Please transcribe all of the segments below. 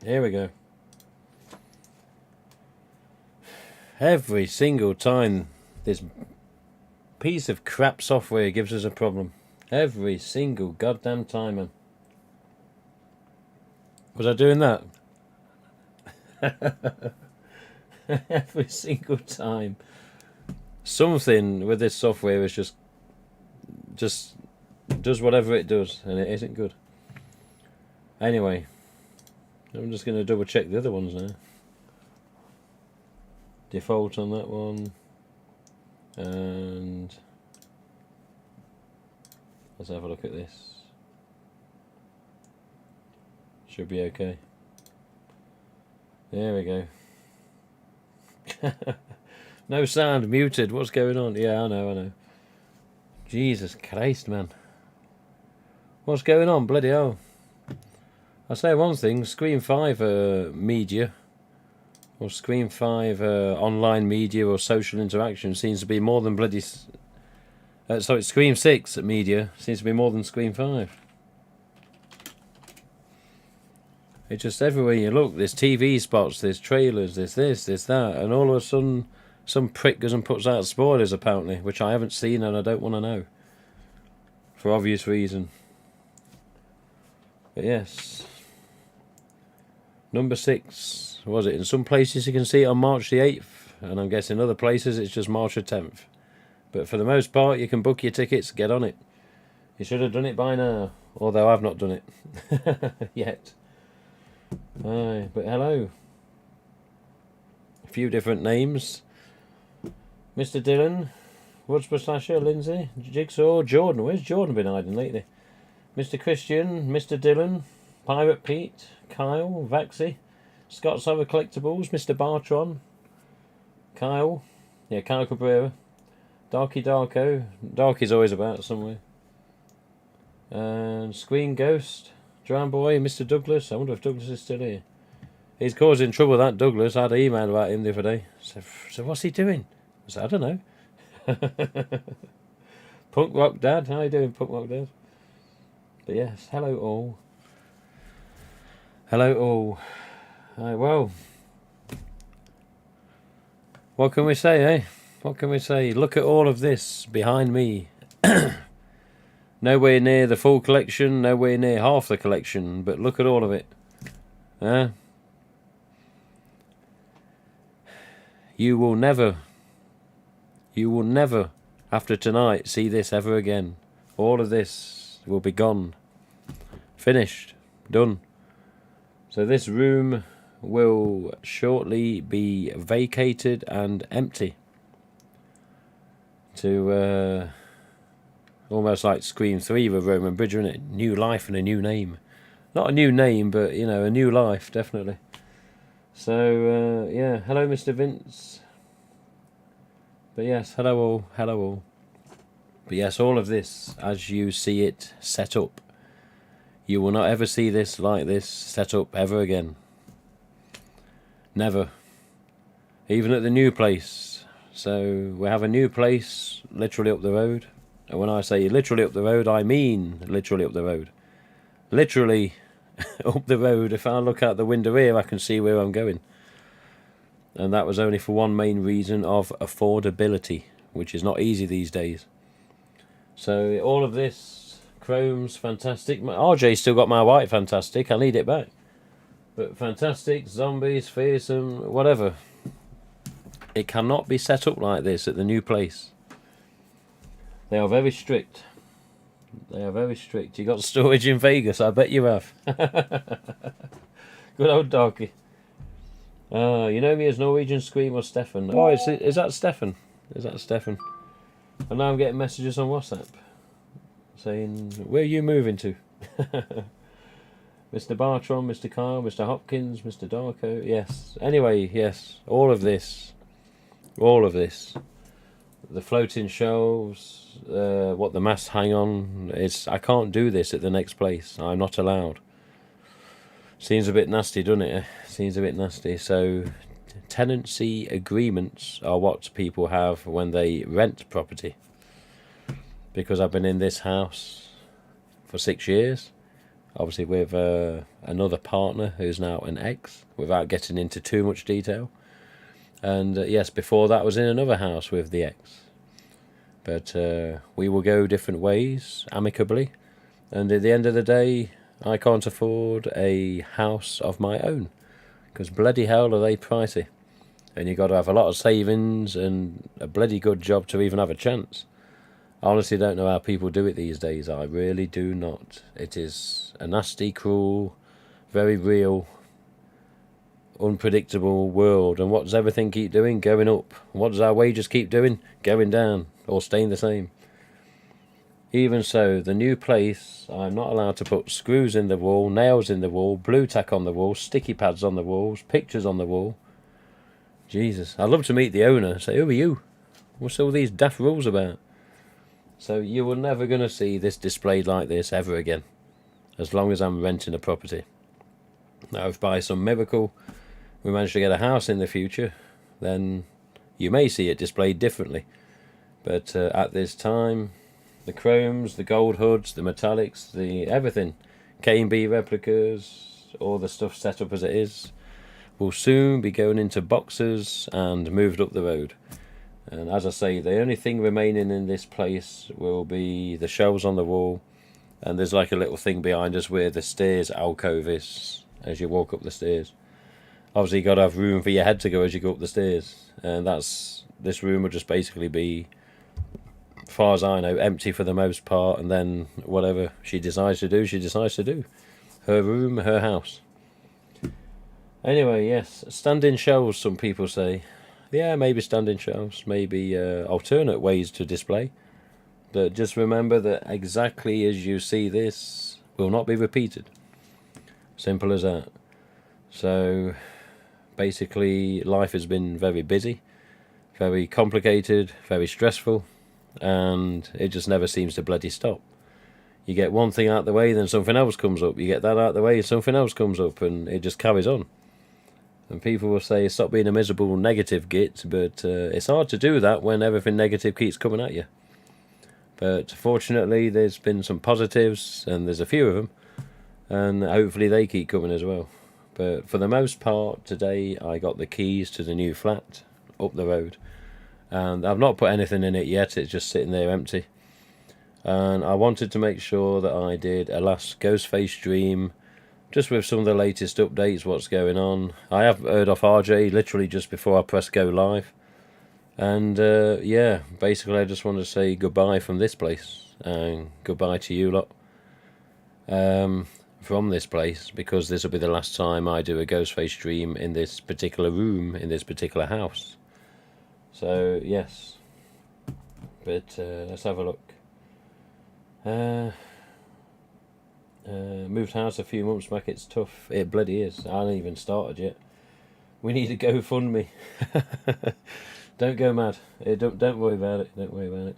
Here we go. Every single time this piece of crap software gives us a problem. Every single goddamn time, man. Was I doing that? Every single time. Something with this software is just does whatever it does, and it isn't good. Anyway, I'm just going to double check the other ones now. Default on that one, and let's have a look at this. Should be okay. There we go. No sound, muted. What's going on? Yeah, I know. Jesus Christ, man. What's going on? Bloody hell. I say one thing, Screen 5 media, or Screen 5 online media or social interaction seems to be more than bloody... sorry, Screen 6 media seems to be more than Screen 5. It's just everywhere you look, there's TV spots, there's trailers, there's this, there's that, and all of a sudden some prick goes and puts out spoilers apparently, which I haven't seen and I don't want to know. For obvious reason. But yes. Number 6, was it? In some places you can see it on March the 8th, and I'm guessing other places it's just March the 10th. But for the most part, you can book your tickets, get on it. You should have done it by now, although I've not done it yet. Aye, but hello. A few different names. Mr. Dylan, Woodsborough Slasher, Lindsay, Jigsaw, Jordan. Where's Jordan been hiding lately? Mr. Christian, Mr. Dylan, Pirate Pete, Kyle, Vaxi, Scott's Other Collectibles, Mr. Bartron, Kyle, yeah, Kyle Cabrera, Darky Darko, Darky's always about somewhere, and Screen Ghost, Drown Boy, Mr. Douglas. I wonder if Douglas is still here. He's causing trouble, that Douglas. I had an email about him the other day. So what's he doing? I said, I don't know. Punk Rock Dad, how you doing, Punk Rock Dad? But yes, hello all. Hello all. Well, what can we say, eh? What can we say? Look at all of this behind me. Nowhere near the full collection, nowhere near half the collection, but look at all of it. You will never, after tonight, see this ever again. All of this will be gone. Finished. Done. So this room will shortly be vacated and empty. To almost like Scream 3 with Roman Bridger, in it. New life and a new name. Not a new name, but you know, a new life, definitely. So yeah, hello Mr. Vince. But yes, hello all. But yes, all of this, as you see it set up, you will not ever see this like this set up ever again. Never. Even at the new place. So we have a new place literally up the road. And when I say literally up the road, I mean literally up the road. Literally up the road. If I look out the window here, I can see where I'm going. And that was only for one main reason of affordability, which is not easy these days. So all of this, Chrome's fantastic. RJ's still got my white fantastic. I need it back. But fantastic, zombies, fearsome, whatever. It cannot be set up like this at the new place. They are very strict. They are very strict. You got storage in Vegas, I bet you have. Good old Darky. You know me as Norwegian Scream or Stefan. Oh, is that Stefan? Is that Stefan? And now I'm getting messages on WhatsApp saying, where are you moving to? Mr. Bartron, Mr. Kyle, Mr. Hopkins, Mr. Darko. Yes. Anyway, yes. All of this. The floating shelves, what the masks hang on. I can't do this at the next place. I'm not allowed. Seems a bit nasty, doesn't it? Seems a bit nasty. So tenancy agreements are what people have when they rent property. Because I've been in this house for 6 years, obviously with another partner who's now an ex, without getting into too much detail. And yes, before that was in another house with the ex. But we will go different ways, amicably. And at the end of the day, I can't afford a house of my own. Because bloody hell are they pricey. And you've got to have a lot of savings and a bloody good job to even have a chance. I honestly don't know how people do it these days. I really do not. It is a nasty, cruel, very real, unpredictable world. And what does everything keep doing? Going up. What does our wages keep doing? Going down or staying the same. Even so, the new place, I'm not allowed to put screws in the wall, nails in the wall, blue tack on the wall, sticky pads on the walls, pictures on the wall. Jesus, I'd love to meet the owner. Say, who are you? What's all these daft rules about? So you are never going to see this displayed like this ever again, as long as I'm renting a property. Now, if by some miracle we manage to get a house in the future, then you may see it displayed differently. But at this time, the chromes, the gold hoods, the metallics, the everything, K&B replicas, all the stuff set up as it is, will soon be going into boxes and moved up the road. And as I say, the only thing remaining in this place will be the shelves on the wall, and there's like a little thing behind us where the stairs alcove is as you walk up the stairs. Obviously you've got to have room for your head to go as you go up the stairs, and this room will just basically be, as far as I know, empty for the most part, and then whatever she decides to do, she decides to do. Her room, her house. Anyway, yes, standing shelves, some people say. Yeah, maybe standing shelves, maybe alternate ways to display. But just remember that exactly as you see this will not be repeated. Simple as that. So, basically, life has been very busy, very complicated, very stressful, and it just never seems to bloody stop. You get one thing out of the way, then something else comes up. You get that out of the way, something else comes up, and it just carries on. And people will say, stop being a miserable negative git, but it's hard to do that when everything negative keeps coming at you. But fortunately, there's been some positives, and there's a few of them, and hopefully they keep coming as well. But for the most part, today I got the keys to the new flat up the road, and I've not put anything in it yet. It's just sitting there empty. And I wanted to make sure that I did a last Ghostface stream, just with some of the latest updates, what's going on. I have heard off RJ literally just before I press go live. And yeah, basically I just want to say goodbye from this place, and goodbye to you lot from this place, because this will be the last time I do a Ghostface stream in this particular room, in this particular house. So yes, but let's have a look. Moved house a few months back. It's tough. It bloody is. I haven't even started yet. We need a GoFundMe. Don't go mad. Don't worry about it. Don't worry about it.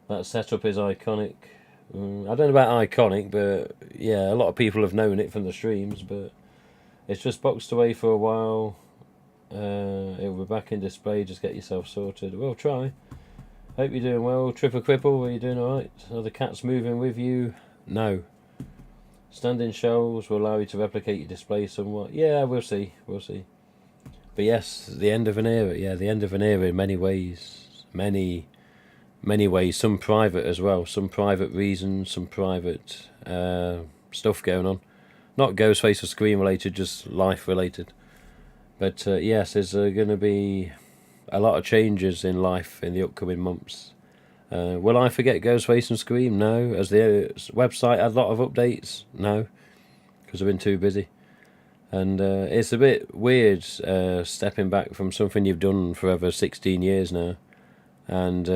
That setup is iconic. I don't know about iconic, but yeah, a lot of people have known it from the streams. But it's just boxed away for a while. It'll be back in display. Just get yourself sorted. We'll try. Hope you're doing well. Triple Cripple, are you doing alright? Are the cats moving with you? No. Standing shelves will allow you to replicate your display somewhat. Yeah, we'll see. We'll see. But yes, the end of an era. Yeah, the end of an era in many ways. Many ways. Some private as well. Some private reasons. Some private stuff going on. Not Ghostface or Scream related, just life related. But yes, there's going to be a lot of changes in life in the upcoming months. Will I forget Ghostface and Scream? No. Has the website had a lot of updates? No, because I've been too busy. And it's a bit weird stepping back from something you've done for over 16 years now, and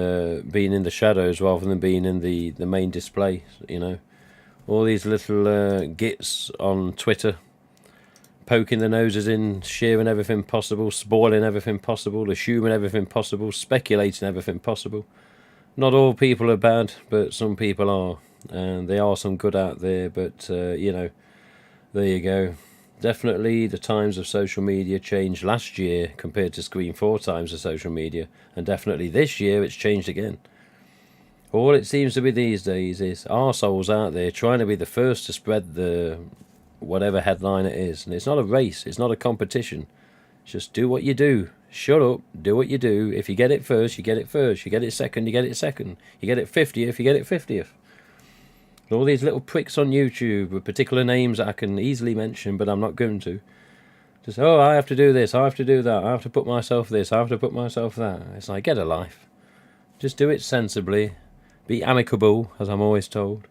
being in the shadows rather than being in the main display, you know. All these little gits on Twitter, poking their noses in, sharing everything possible, spoiling everything possible, assuming everything possible, speculating everything possible. Not all people are bad, but some people are, and there are some good out there, but you know, there you go. Definitely the times of social media changed last year compared to Scream 4 times of social media, and definitely this year it's changed again. All it seems to be these days is arseholes out there trying to be the first to spread the whatever headline it is. And it's not a race, it's not a competition. Just do what you do. Shut up, do what you do. If you get it first, you get it first. You get it second, you get it second. You get it 50th, you get it 50th. All these little pricks on YouTube with particular names that I can easily mention, but I'm not going to. Just, oh, I have to do this, I have to do that, I have to put myself this, I have to put myself that. It's like, get a life. Just do it sensibly. Be amicable, as I'm always told.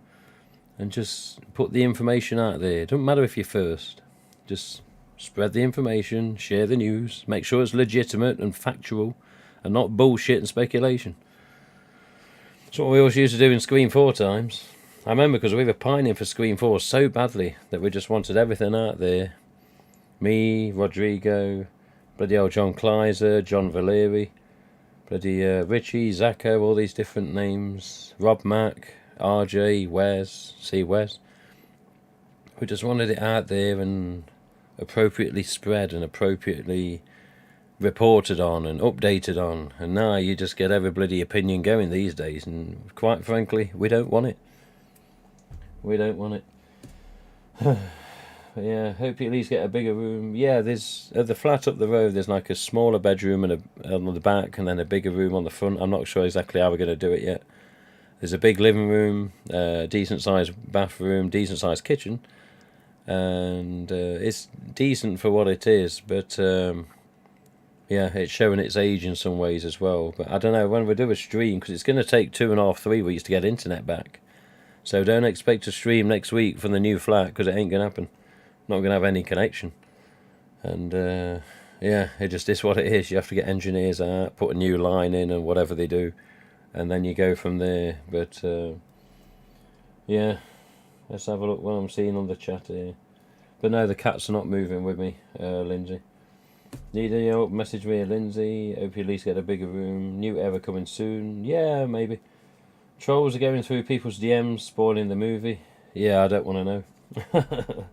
And just put the information out there. It doesn't matter if you're first. Just spread the information, share the news, make sure it's legitimate and factual, and not bullshit and speculation. That's what we always used to do in Screen 4 times. I remember because we were pining for Screen 4 so badly that we just wanted everything out there. Me, Rodrigo, bloody old John Kleiser, John Valeri, bloody Richie, Zacco, all these different names, Rob Mack, RJ, Wes, C. Wes. We just wanted it out there and appropriately spread and appropriately reported on and updated on. And now you just get every bloody opinion going these days, and quite frankly, we don't want it. We don't want it. Yeah, hope you at least get a bigger room. Yeah, there's at the flat up the road, there's like a smaller bedroom and on the back, and then a bigger room on the front. I'm not sure exactly how we're going to do it yet. There's a big living room, decent sized bathroom, decent sized kitchen, and it's decent for what it is. But yeah, it's showing its age in some ways as well. But I don't know when we do a stream, because it's going to take 2.5, 3 weeks to get internet back. So don't expect to stream next week from the new flat, because it ain't going to happen. Not going to have any connection. And yeah, it just is what it is. You have to get engineers out, put a new line in and whatever they do, and then you go from there. But yeah, let's have a look what I'm seeing on the chat here. But no, the cats are not moving with me, Lindsay. Need any help? Message me, Lindsay. Hope you at least get a bigger room. New era coming soon. Yeah, maybe. Trolls are going through people's DMs, spoiling the movie. Yeah, I don't want to know.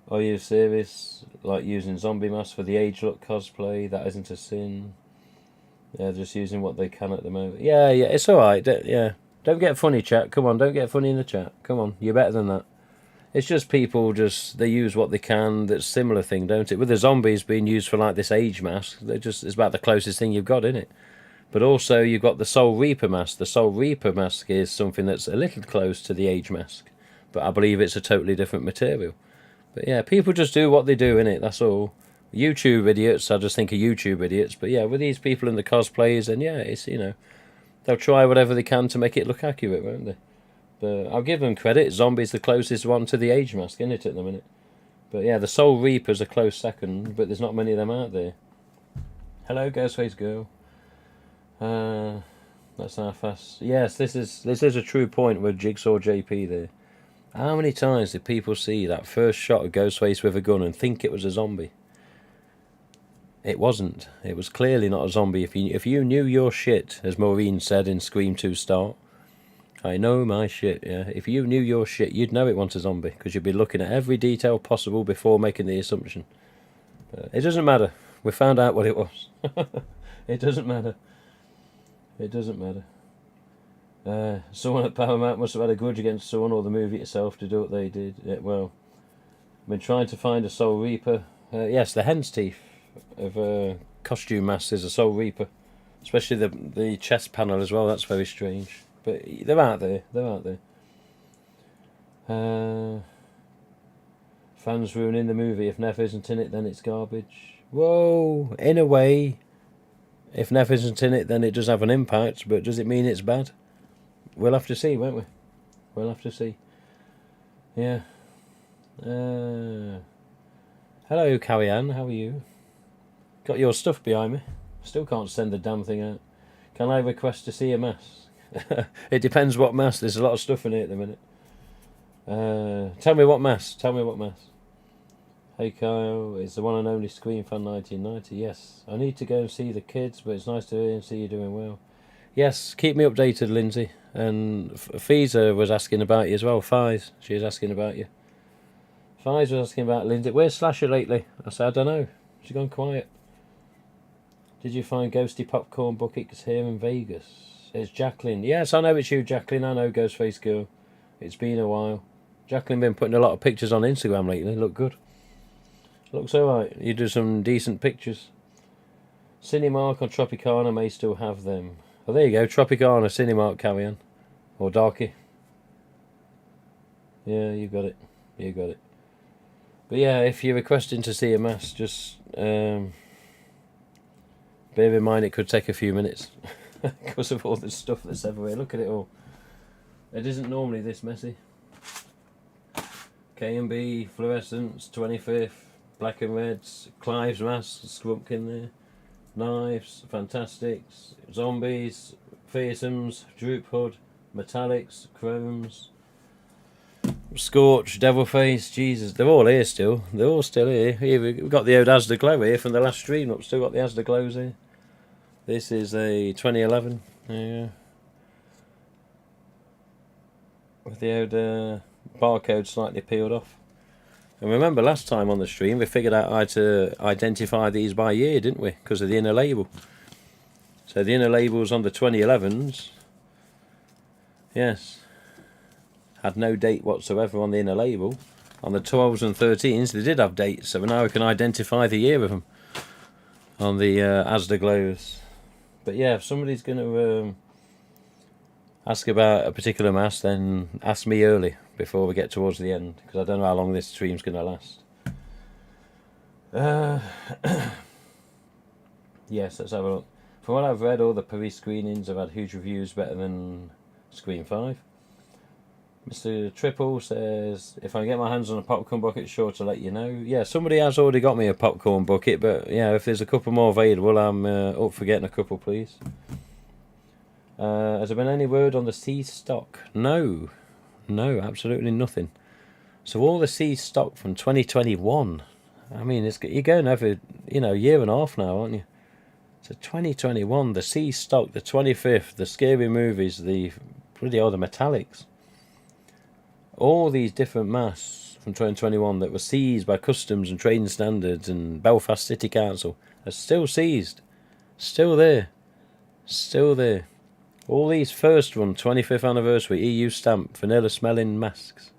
Are you serious? Like using zombie masks for the age look cosplay? That isn't a sin. They're just using what they can at the moment. Yeah, it's alright. Yeah. Don't get funny, chat. Come on, don't get funny in the chat. Come on, you're better than that. It's just people they use what they can. That's similar thing, don't it? With the zombies being used for like this age mask, it's about the closest thing you've got, isn't it? But also you've got the Soul Reaper mask. The Soul Reaper mask is something that's a little close to the age mask, but I believe it's a totally different material. But yeah, people just do what they do, innit? That's all. YouTube idiots, I just think of YouTube idiots. But yeah, with these people in the cosplays, and yeah, it's, you know, they'll try whatever they can to make it look accurate, won't they? But I'll give them credit. Zombie's the closest one to the age mask, isn't it, at the minute? But yeah, the Soul Reaper's a close second, but there's not many of them out there. Hello, Ghostface Girl. That's how fast. Yes, this is a true point with Jigsaw JP there. How many times did people see that first shot of Ghostface with a gun and think it was a zombie? It wasn't. It was clearly not a zombie. If you knew your shit, as Maureen said in Scream 2 Start, I know my shit, yeah. If you knew your shit, you'd know it wasn't a zombie, because you'd be looking at every detail possible before making the assumption. But it doesn't matter. We found out what it was. It doesn't matter. It doesn't matter. Someone at Paramount must have had a grudge against someone or the movie itself to do what they did. Yeah, well, I've been trying to find a Soul Reaper. Yes, the hen's teeth of costume masks is a Soul Reaper. Especially the chest panel as well, that's very strange. But they're out there, fans ruining the movie. If Neff isn't in it, then it's garbage. Whoa, in a way, if Neff isn't in it, then it does have an impact, but does it mean it's bad? We'll have to see, won't we? We'll have to see. Yeah. Hello, Carrie Ann, how are you? Got your stuff behind me. Still can't send the damn thing out. Can I request to see a mask? It depends what mask. There's a lot of stuff in it at the minute. Tell me what mask. Hey Kyle, it's the one and only Scream Fan 1990. Yes, I need to go and see the kids, but it's nice to hear and see you doing well. Yes, keep me updated, Lindsay. And Fiza was asking about you as well. Fiz, she was asking about you. Fiz was asking about Lindsay. Where's Slasher lately? I said, I don't know. She's gone quiet. Did you find Ghosty Popcorn buckets here in Vegas? It's Jacqueline. Yes, I know it's you, Jacqueline. I know Ghostface Girl. It's been a while. Jacqueline been putting a lot of pictures on Instagram lately. Look good. Looks alright. You do some decent pictures. Cinemark or Tropicana may still have them. Oh, there you go. Tropicana, Cinemark, carry on. Or Darky. Yeah, you got it. You got it. But yeah, if you're requesting to see a mass, just bear in mind it could take a few minutes because of all the stuff that's everywhere. Look at it all. It isn't normally this messy. K&B, Fluorescence, 25th, Black and Reds, Clive's Mask, Scrumpkin there, Knives, Fantastics, Zombies, Fearsomes, Droop Hood, Metallics, Chromes, Scorch, Devilface, Jesus, they're all here still. They're all still here. Here we've got the old Asda Glow here from the last stream. I've still got the Asda Glows here. This is a 2011. Yeah. With the old barcode slightly peeled off. And remember last time on the stream we figured out how to identify these by year, didn't we? Because of the inner label. So the inner labels on the 2011s, yes, had no date whatsoever on the inner label. On the 12s and 13s they did have dates, so now we can identify the year of them on the Asda Glows. But yeah, if somebody's going to ask about a particular mass, then ask me early before we get towards the end, because I don't know how long this stream's going to last. Yes, let's have a look. From what I've read, all the Paris screenings have had huge reviews, better than Screen 5. Mr. Triple says, if I get my hands on a popcorn bucket, sure to let you know. Yeah, somebody has already got me a popcorn bucket, but yeah, if there's a couple more available, I'm up for getting a couple, please. Has there been any word on the C stock? No, absolutely nothing. So all the C stock from 2021. I mean, you're going over, year and a half now, aren't you? So 2021, the C stock, the 25th, the scary movies, the bloody other metallics. All these different masks from 2021 that were seized by customs and trading standards and Belfast City Council are still seized, still there. All these first run 25th anniversary EU stamp vanilla smelling masks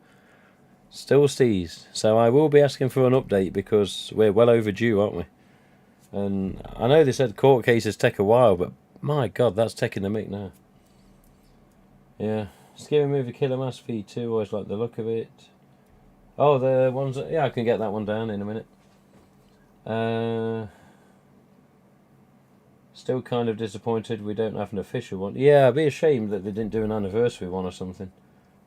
still seized. So I will be asking for an update because we're well overdue, aren't we? And I know they said court cases take a while, but my God, that's taking the mick now. Yeah. Scary Movie Killer Mask V2, always like the look of it. Oh, the ones that, yeah, I can get that one down in a minute. Still kind of disappointed we don't have an official one. Yeah, I'd be ashamed that they didn't do an anniversary one or something.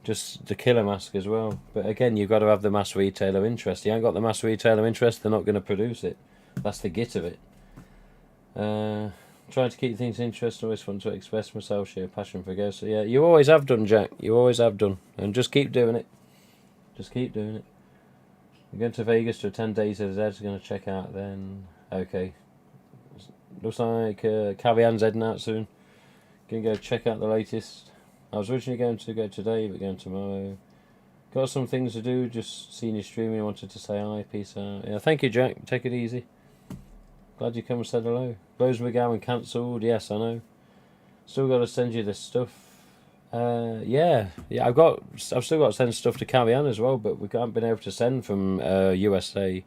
Just the Killer Mask as well. But again, you've got to have the mass retailer interest. You ain't got the mass retailer interest, they're not going to produce it. That's the git of it. Trying to keep things interesting, always fun to express myself, share passion for ghosts. So yeah, you always have done, Jack. You always have done. And just keep doing it. Just keep doing it. I'm going to Vegas to attend Days of the Dead. Going to check out then. Okay. Looks like Cavian's heading out soon. Going to go check out the latest. I was originally going to go today, but going tomorrow. Got some things to do. Just seen you streaming. Wanted to say hi. Peace out. Yeah, thank you, Jack. Take it easy. Glad you come and said hello. Rose McGowan cancelled. Yes, I know. Still got to send you this stuff. Yeah. I've still got to send stuff to Cavian as well, but we haven't been able to send from USA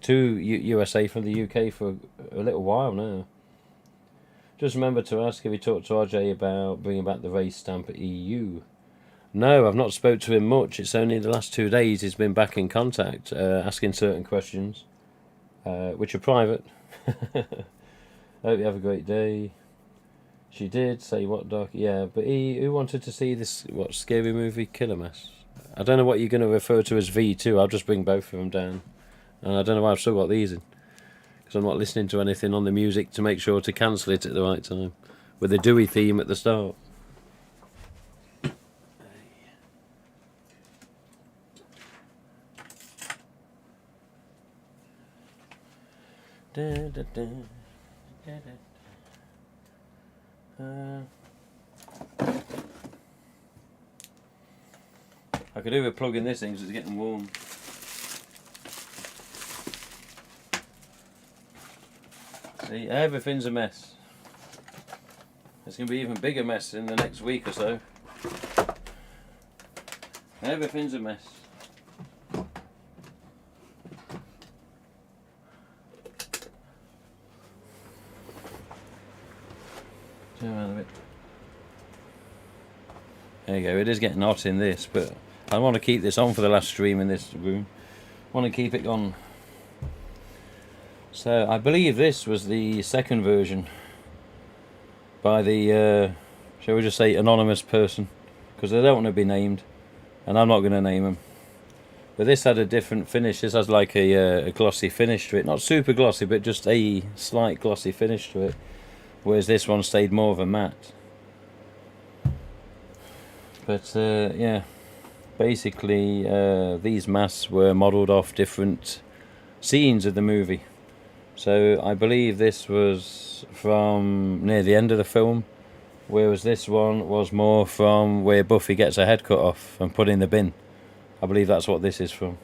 to USA from the UK for a little while now. Just remember to ask if you talked to RJ about bringing back the race stamp at EU. No, I've not spoke to him much. It's only the last 2 days he's been back in contact, asking certain questions, which are private. Hope you have a great day. She did say what, Doc? Yeah, but who wanted to see this, what, Scary Movie Killer Mask? I don't know what you're going to refer to as V2. I'll just bring both of them down. And I don't know why I've still got these in. Because I'm not listening to anything on the music to make sure to cancel it at the right time. With the Dewey theme at the start. Da, da, da. I could do with plugging this in because it's getting warm. See, everything's a mess. It's going to be even bigger mess in the next week or so. Everything's a mess. Turn around a bit. There you go, it is getting hot in this, but I want to keep this on for the last stream in this room. I want to keep it on. So I believe this was the second version by the, shall we just say, anonymous person, because they don't want to be named, and I'm not going to name them. But this had a different finish. This has like a glossy finish to it, not super glossy, but just a slight glossy finish to it, whereas this one stayed more of a matte. But yeah, basically these masks were modelled off different scenes of the movie. So I believe this was from near the end of the film, whereas this one was more from where Buffy gets her head cut off and put in the bin. I believe that's what this is from.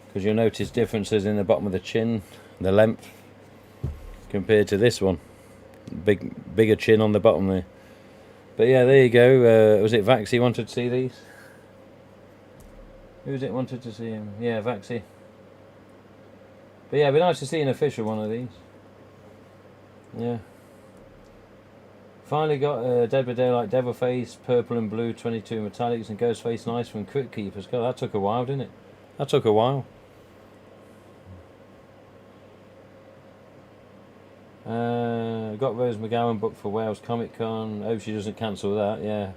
Because you'll notice differences in the bottom of the chin, the length, compared to this one. Bigger chin on the bottom there. But yeah, there you go. Was it Vaxie wanted to see these? Who's it wanted to see him? Yeah, Vaxie. But yeah, it'd be nice to see an official one of these. Yeah. Finally got Dead by Daylight, Devilface, Purple and Blue, 22 Metallics, and Ghostface Nice from Crypt Keepers. God, that took a while, didn't it? That took a while. Got Rose McGowan booked for Wales Comic Con. Hope she doesn't cancel that, yeah.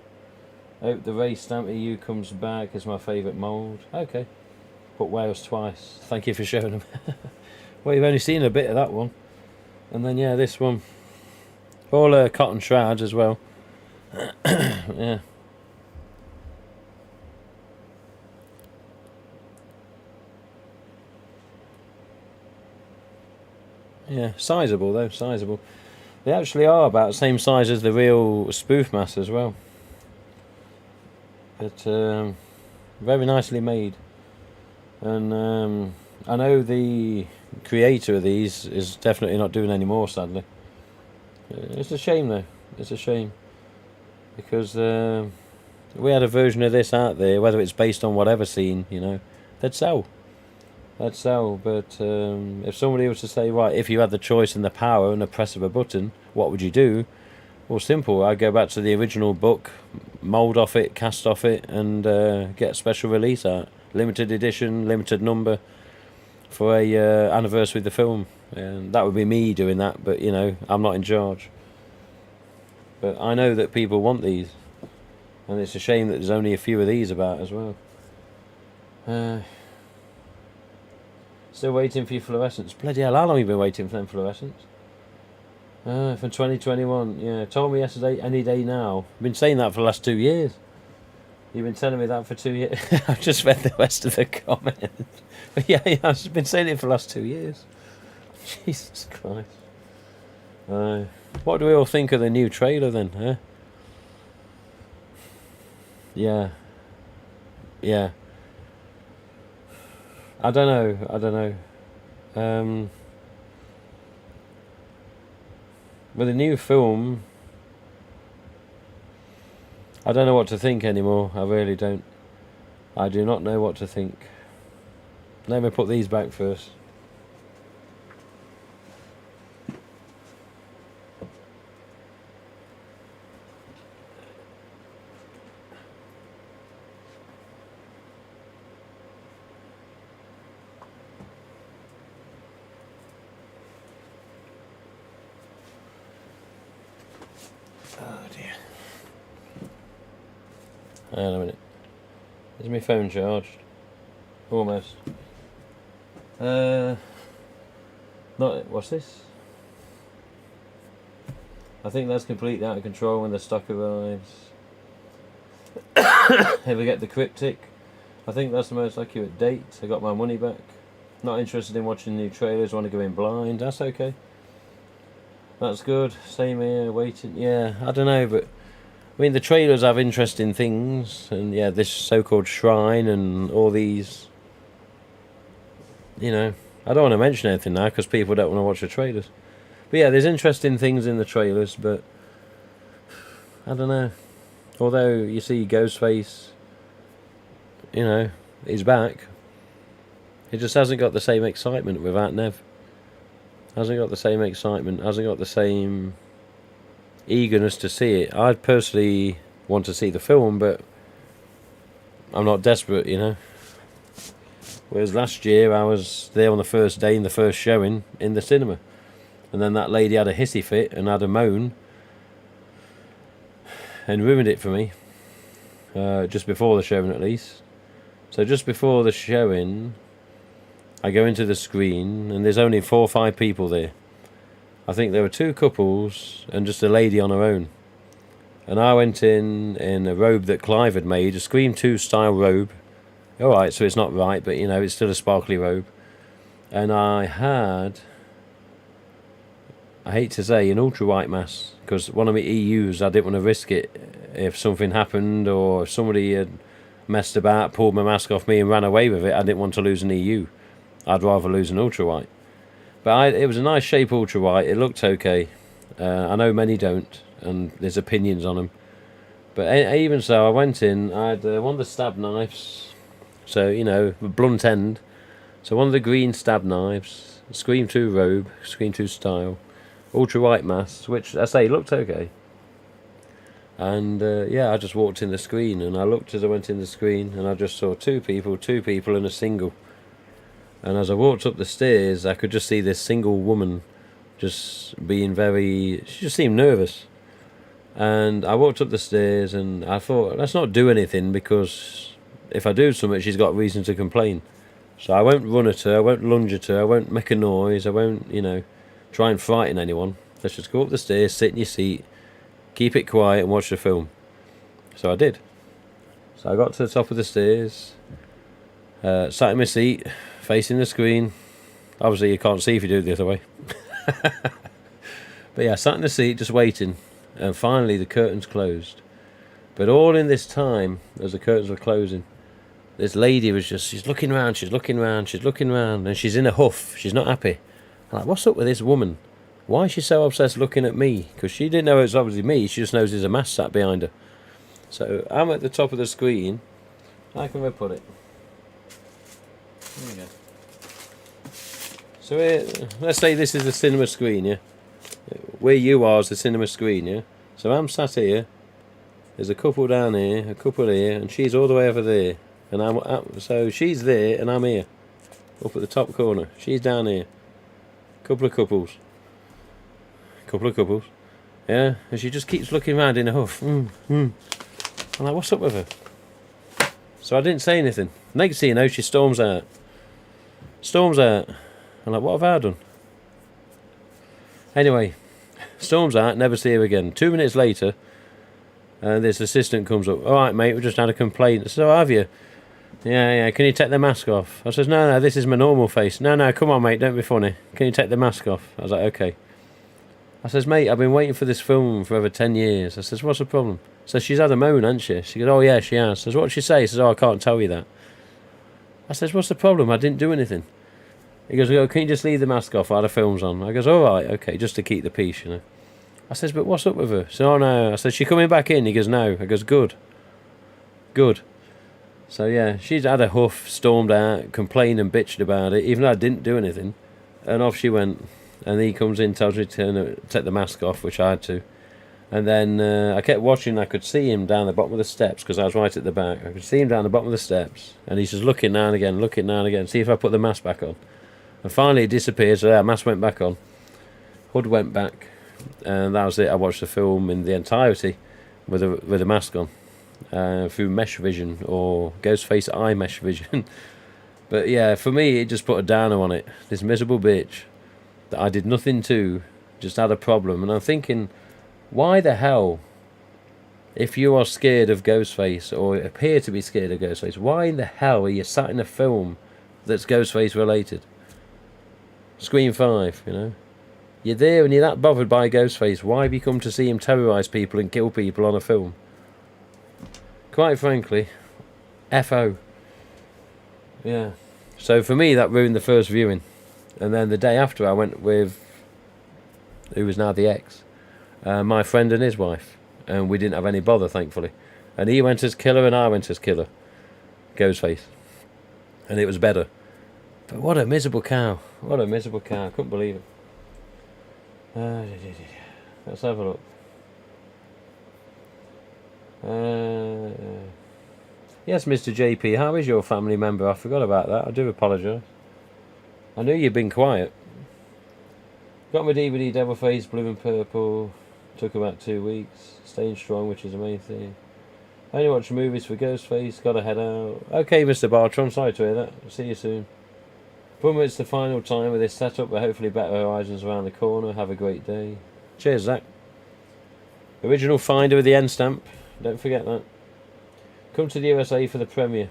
Hope the Ray Stampy U comes back as my favourite mould. Okay. Put Wales twice. Thank you for showing them. Well, you've only seen a bit of that one. And then, yeah, this one. All cotton shrouds as well. Yeah. Yeah, sizable though, sizable. They actually are about the same size as the real spoof mask as well. But very nicely made. And I know the creator of these is definitely not doing any more, sadly. It's a shame though, it's a shame. Because we had a version of this out there, whether it's based on whatever scene, you know, they'd sell. They'd sell, but if somebody was to say, right, if you had the choice and the power and the press of a button, what would you do? Well, simple, I'd go back to the original book, mould off it, cast off it, and get a special release out. Limited edition, limited number, for a anniversary of the film. And that would be me doing that, but, you know, I'm not in charge. But I know that people want these, and it's a shame that there's only a few of these about as well. Still waiting for your fluorescents. Bloody hell, how long have you been waiting for them fluorescents? From 2021. Yeah, told me yesterday, any day now. I've been saying that for the last 2 years. You've been telling me that for 2 years. I've just read the rest of the comments. But yeah, I've been saying it for the last 2 years. Jesus Christ. What do we all think of the new trailer then, huh? Yeah. Yeah. I don't know. With a new film, I don't know what to think anymore. I really don't. I do not know what to think. Let me put these back first. Hang on a minute. Is my phone charged? Almost. Not. What's this? I think that's completely out of control when the stock arrives. If we get the cryptic, I think that's the most accurate date. I got my money back. Not interested in watching new trailers. Want to go in blind. That's okay. That's good. Same here. Waiting. Yeah, I don't know, but. I mean, the trailers have interesting things, and yeah, this so-called shrine and all these, you know, I don't want to mention anything now because people don't want to watch the trailers. But yeah, there's interesting things in the trailers, but I don't know. Although you see Ghostface, you know, he's back. It just hasn't got the same excitement without Nev. Hasn't got the same excitement. Hasn't got the same eagerness to see it. I personally want to see the film, but I'm not desperate, you know. Whereas last year I was there on the first day in the first showing in the cinema, and then that lady had a hissy fit and had a moan and ruined it for me. Just before the showing, at least. So just before the showing, I go into the screen and there's only 4 or 5 people there. I think there were 2 couples and just a lady on her own. And I went in a robe that Clive had made, a Scream 2 style robe. Alright, so it's not right, but you know, it's still a sparkly robe. And I had, I hate to say, an ultra white mask, because one of my EUs, I didn't want to risk it if something happened, or if somebody had messed about, pulled my mask off me and ran away with it. I didn't want to lose an EU. I'd rather lose an ultra white. But it was a nice shape ultra white. It looked okay. I know many don't, and there's opinions on them. But even so, I went in. I had one of the stab knives, so you know, blunt end. So one of the green stab knives, Scream 2 robe, Scream 2 style, ultra white mask, which I say looked okay. And yeah, I just walked in the screen, and I looked as I went in the screen, and I just saw 2 people and a single. And as I walked up the stairs, I could just see this single woman just being she just seemed nervous. And I walked up the stairs and I thought, let's not do anything, because if I do something, she's got reason to complain. So I won't run at her, I won't lunge at her, I won't make a noise, I won't, you know, try and frighten anyone. Let's just go up the stairs, sit in your seat, keep it quiet and watch the film. So I did. So I got to the top of the stairs, sat in my seat, facing the screen. Obviously you can't see if you do it the other way. But yeah, I sat in the seat just waiting, and finally the curtains closed. But all in this time, as the curtains were closing, this lady was just, she's looking around, and she's in a huff, she's not happy. I'm like, what's up with this woman? Why is she so obsessed looking at me? Because she didn't know it was obviously me, she just knows there's a mask sat behind her. So I'm at the top of the screen. How can I put it? There we go. So let's say this is the cinema screen, yeah? Where you are is the cinema screen, yeah? So I'm sat here, there's a couple down here, a couple here, and she's all the way over there. And so she's there and I'm here, up at the top corner. She's down here. Couple of couples, yeah? And she just keeps looking around in a huff. I'm like, what's up with her? So I didn't say anything. Next thing you know, she storms out. I'm like, what have I done? Anyway, storms out, never see her again. 2 minutes later, this assistant comes up. Alright mate, we just had a complaint. I said, oh, have you? Yeah, can you take the mask off? I says, no, this is my normal face. No, come on mate, don't be funny. Can you take the mask off? I was like, okay. I says, mate, I've been waiting for this film for over 10 years. I says, what's the problem? So she's had a moan, hasn't she? She goes, oh yeah, she has. I says, what'd she say? She says, oh, I can't tell you that. I says, what's the problem? I didn't do anything. He goes, oh, can you just leave the mask off while the film's on? I goes, alright, okay, just to keep the peace, you know. I says, but what's up with her? So, oh no. I says, she coming back in? He goes, no. I goes, good. So yeah, she's had a huff, stormed out, complained and bitched about it, even though I didn't do anything. And off she went. And he comes in, tells me to take the mask off, which I had to. And then I kept watching. I could see him down the bottom of the steps, because I was right at the back. I could see him down the bottom of the steps, and he's just looking now and again, see if I put the mask back on. And finally it disappeared, so yeah, mask went back on. Hood went back, and that was it. I watched the film in the entirety with a mask on, through mesh vision, or Ghostface eye mesh vision. But yeah, for me, it just put a downer on it. This miserable bitch that I did nothing to, just had a problem. And I'm thinking, why the hell, if you are scared of Ghostface, or appear to be scared of Ghostface, why in the hell are you sat in a film that's Ghostface related? Scream 5, you know? You're there and you're that bothered by Ghostface. Why have you come to see him terrorise people and kill people on a film? Quite frankly, F.O. Yeah. So for me, that ruined the first viewing. And then the day after, I went with, who was now the ex, my friend and his wife. and we didn't have any bother, thankfully. And he went as killer and I went as killer. Ghostface. And it was better. But what a miserable cow. What a miserable cow. I couldn't believe it. Let's have a look. Yes, Mr. JP, how is your family member? I forgot about that. I do apologise. I knew you'd been quiet. Got my DVD Devil Face, Blue and Purple. Took about 2 weeks. Staying strong, which is the main thing. Only watch movies for Ghostface. Gotta head out. Okay, Mr. Bartram. Sorry to hear that. See you soon. Bummer it's the final time with this setup, but hopefully better horizons around the corner. Have a great day. Cheers, Zach. Original finder with the N stamp. Don't forget that. Come to the USA for the premiere.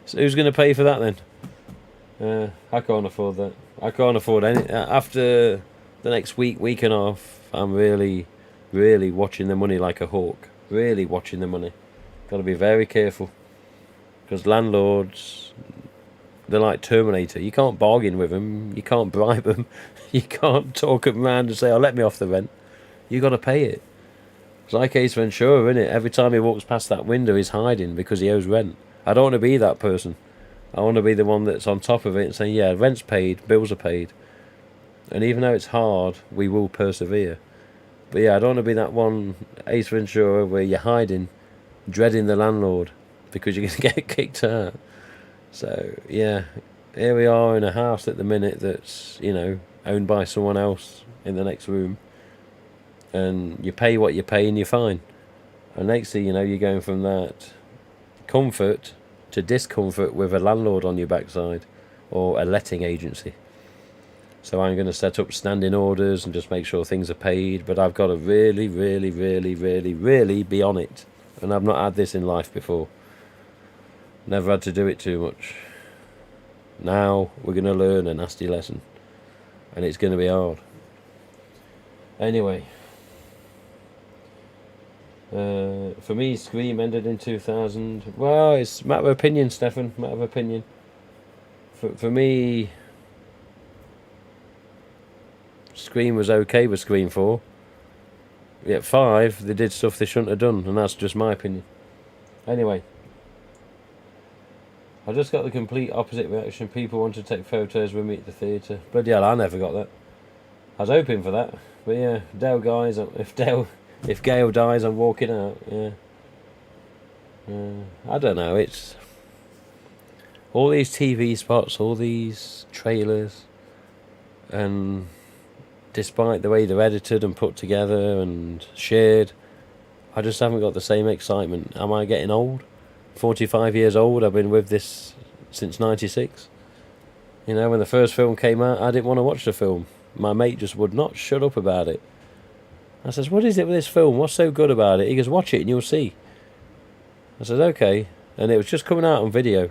So who's going to pay for that then? I can't afford that. I can't afford any. After the next week and a half, I'm really watching the money like a hawk. Really watching the money. Got to be very careful. Because landlords, they're like Terminator. You can't bargain with them. You can't bribe them. You can't talk them around and say, oh, let me off the rent. You got to pay it. It's like Ace Ventura, isn't it? Every time he walks past that window, he's hiding because he owes rent. I don't want to be that person. I want to be the one that's on top of it and saying, yeah, rent's paid, bills are paid. And even though it's hard, we will persevere. But yeah, I don't want to be that one Ace Ventura where you're hiding, dreading the landlord because you're going to get kicked out. So, yeah, here we are in a house at the minute that's, you know, owned by someone else in the next room. And you pay what you pay and you're fine. And next thing you know, you're going from that comfort to discomfort with a landlord on your backside or a letting agency. So I'm going to set up standing orders and just make sure things are paid. But I've got to really be on it. And I've not had this in life before. Never had to do it too much. Now we're going to learn a nasty lesson. And it's going to be hard. Anyway. For me, Scream ended in 2000. Well, it's a matter of opinion, Stefan. Matter of opinion. For me, Scream was okay with Scream 4. Yet 5, they did stuff they shouldn't have done, and that's just my opinion. Anyway. I just got the complete opposite reaction. People want to take photos with me at the theatre. Bloody hell, I never got that. I was hoping for that. But yeah, Dale guys, if Gail dies, I'm walking out. Yeah. I don't know. It's all these TV spots, all these trailers, and despite the way they're edited and put together and shared, I just haven't got the same excitement. Am I getting old? 45 years old. I've been with this since 96. You know, when the first film came out, I didn't want to watch the film. My mate just would not shut up about it. I says, what is it with this film? What's so good about it? He goes, watch it and you'll see. I says, okay. And it was just coming out on video.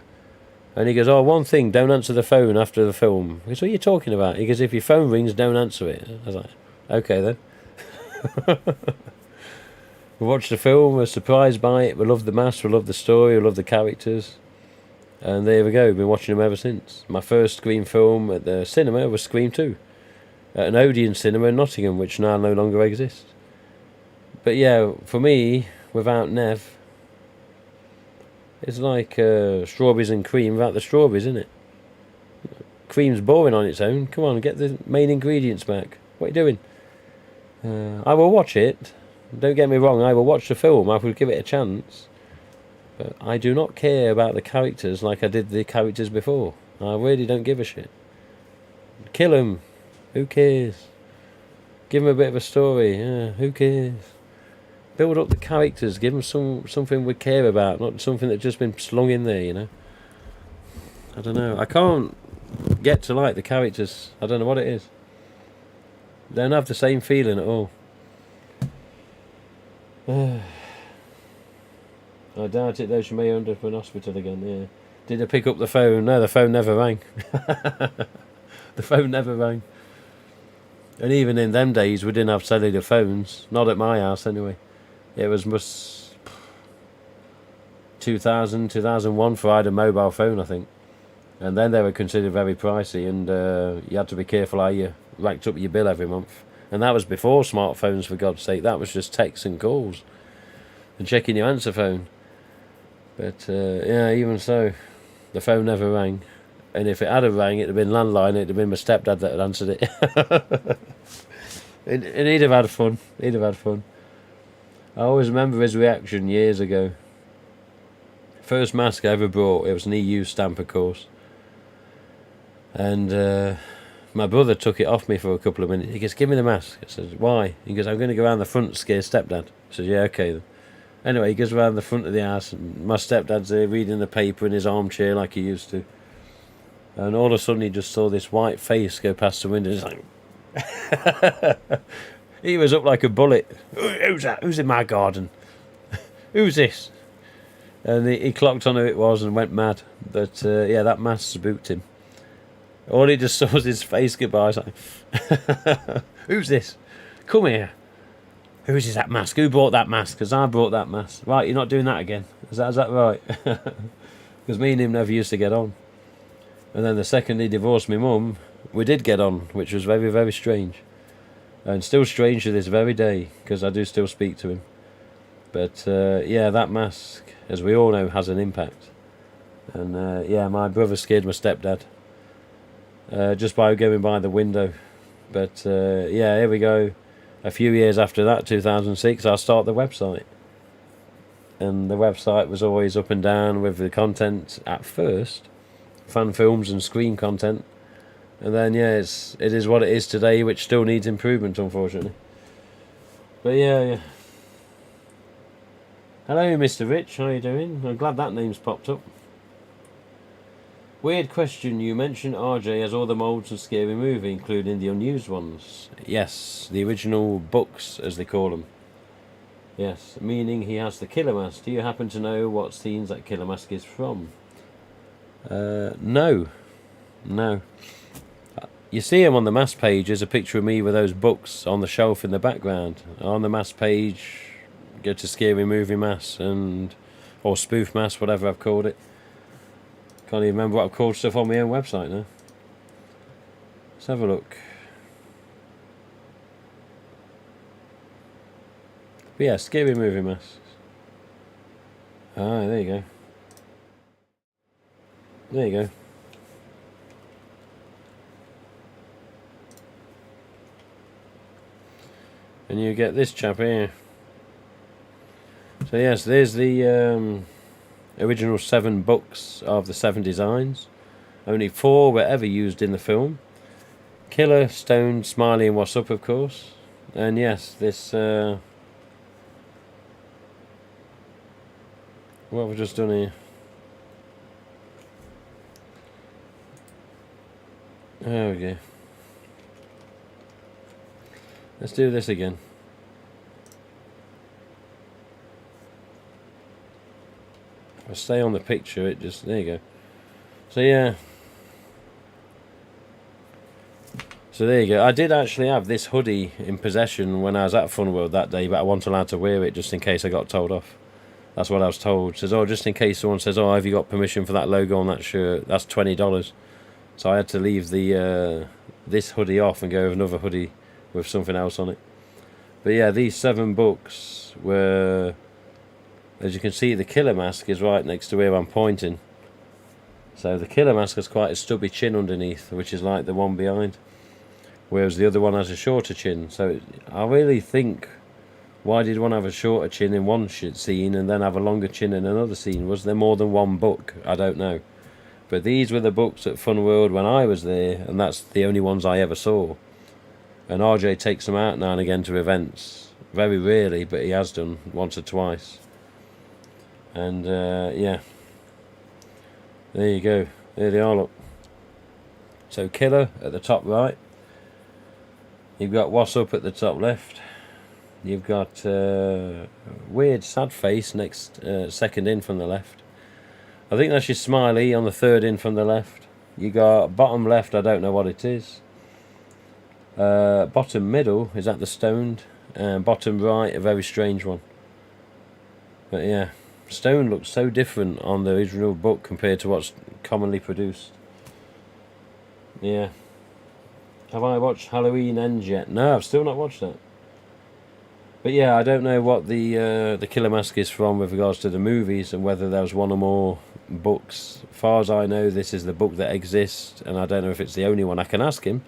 And he goes, oh, one thing, don't answer the phone after the film. I goes, what are you talking about? He goes, if your phone rings, don't answer it. I was like, okay then. We watched the film, we're surprised by it, we love the mask, we love the story, we love the characters. And there we go, we've been watching them ever since. My first Scream film at the cinema was Scream 2. At an Odeon cinema in Nottingham, which now no longer exists. But yeah, for me, without Nev, it's like strawberries and cream without the strawberries, isn't it? Cream's boring on its own. Come on, get the main ingredients back. What are you doing? I will watch it. Don't get me wrong, I will watch the film. I will give it a chance. But I do not care about the characters like I did the characters before. I really don't give a shit. Kill them. Who cares? Give them a bit of a story. Yeah, who cares? Build up the characters. Give them something we care about, not something that's just been slung in there, you know. I don't know. I can't get to like the characters. I don't know what it is. They don't have the same feeling at all. I doubt it though. She may end up in hospital again. Yeah. Did I pick up the phone? No, the phone never rang. The phone never rang. And even in them days, we didn't have cellular phones. Not at my house, anyway. It was 2000, 2001 for I had a mobile phone, I think. And then they were considered very pricey, and you had to be careful how you racked up your bill every month. And that was before smartphones, for God's sake. That was just texts and calls and checking your answer phone. But yeah, even so, the phone never rang. And if it had rang, it'd have been landline. It'd have been my stepdad that had answered it. And he'd have had fun. He'd have had fun. I always remember his reaction years ago. First mask I ever bought, it was an EU stamp, of course. And my brother took it off me for a couple of minutes. He goes, "Give me the mask." I said, "Why?" He goes, "I'm going to go around the front to scare stepdad." I said, "Yeah, okay then." Anyway, he goes around the front of the house, and my stepdad's there reading the paper in his armchair like he used to. And all of a sudden he just saw this white face go past the window. He's like... He was up like a bullet. "Who's that? Who's in my garden? Who's this?" And he clocked on who it was and went mad. But yeah, that mask spooked him. All he just saw was his face goodbye. He's like, "Who's this? Come here. Whose is that mask? Who bought that mask? Because I brought that mask." "Right, you're not doing that again. Is that right?" Because me and him never used to get on. And then the second he divorced my mum, we did get on, which was very, very strange. And still strange to this very day, because I do still speak to him. But yeah, that mask, as we all know, has an impact. And yeah, my brother scared my stepdad just by going by the window. But yeah, here we go. A few years after that, 2006, I started the website. And the website was always up and down with the content at first. Fan films and screen content. And then, yeah, it is what it is today, which still needs improvement, unfortunately. But yeah. Hello, Mr. Rich. How are you doing? I'm glad that name's popped up. Weird question. You mentioned RJ has all the molds of Scary Movie, including the unused ones. Yes, the original books, as they call them. Yes, meaning he has the Killer Mask. Do you happen to know what scenes that Killer Mask is from? No. You see him on the mask page. There's a picture of me with those books on the shelf in the background. On the mask page, go to Scary Movie Mask or Spoof Mask, whatever I've called it. Can't even remember what I've called stuff on my own website now. Let's have a look. But yeah, Scary Movie Masks. Ah, there you go. There you go. And you get this chap here. So yes, there's the original 7 books of the 7 designs. Only 4 were ever used in the film. Killer, Stone, Smiley and What's Up, of course. And yes, this... what have we just done here? There we go. Let's do this again. If I stay on the picture, it just... There you go. So yeah. So there you go. I did actually have this hoodie in possession when I was at Funworld that day, but I wasn't allowed to wear it just in case I got told off. That's what I was told. It says, "Oh, just in case someone says, 'Oh, have you got permission for that logo on that shirt?' That's $20. So I had to leave the this hoodie off and go with another hoodie with something else on it. But yeah, these 7 books were... As you can see, the Killer Mask is right next to where I'm pointing. So the Killer Mask has quite a stubby chin underneath, which is like the one behind. Whereas the other one has a shorter chin. So I really think... Why did one have a shorter chin in one scene and then have a longer chin in another scene? Was there more than one book? I don't know. But these were the books at Funworld when I was there, and that's the only ones I ever saw. And RJ takes them out now and again to events. Very rarely, but he has done once or twice. And yeah. There you go. There they are, look. So Killer at the top right. You've got What's Up at the top left. You've got weird sad face next, second in from the left. I think that's your Smiley on the third in from the left. You got bottom left, I don't know what it is. Bottom middle, is that the Stoned? Bottom right, a very strange one. But yeah, Stone looks so different on the original book compared to what's commonly produced. Yeah. Have I watched Halloween Ends yet? No, I've still not watched that. But yeah, I don't know what the Killer Mask is from with regards to the movies and whether there was one or more books. As far as I know, this is the book that exists, and I don't know if it's the only one. I can ask him.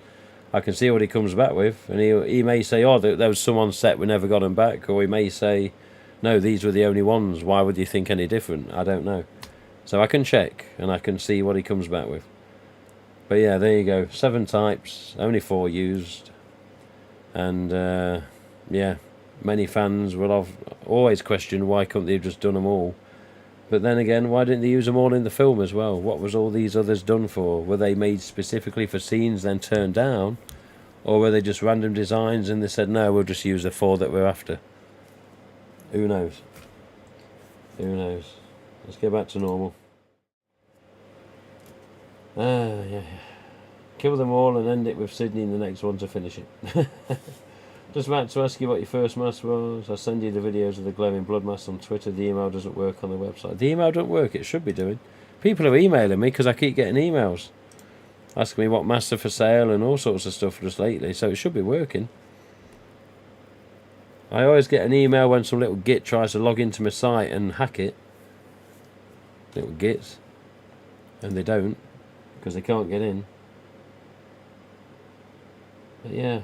I can see what he comes back with, and he may say, "Oh, there was some on set, we never got them back," or he may say, "No, these were the only ones. Why would you think any different?" I don't know. So I can check and I can see what he comes back with. But yeah, there you go. 7 types, only 4 used, and yeah. Many fans will have always questioned why couldn't they have just done them all. But then again, why didn't they use them all in the film as well? What was all these others done for? Were they made specifically for scenes then turned down? Or were they just random designs and they said, no, we'll just use the 4 that we're after? Who knows? Who knows? Let's get back to normal. Yeah. Kill them all and end it with Sydney in the next one to finish it. Just about to ask you what your first mask was. I'll send you the videos of the glowing blood mask on Twitter. The email doesn't work on the website. The email don't work, it should be doing. People are emailing me because I keep getting emails asking me what masks are for sale and all sorts of stuff just lately, so it should be working. I always get an email when some little git tries to log into my site and hack it. Little gits. And they don't, because they can't get in. But yeah.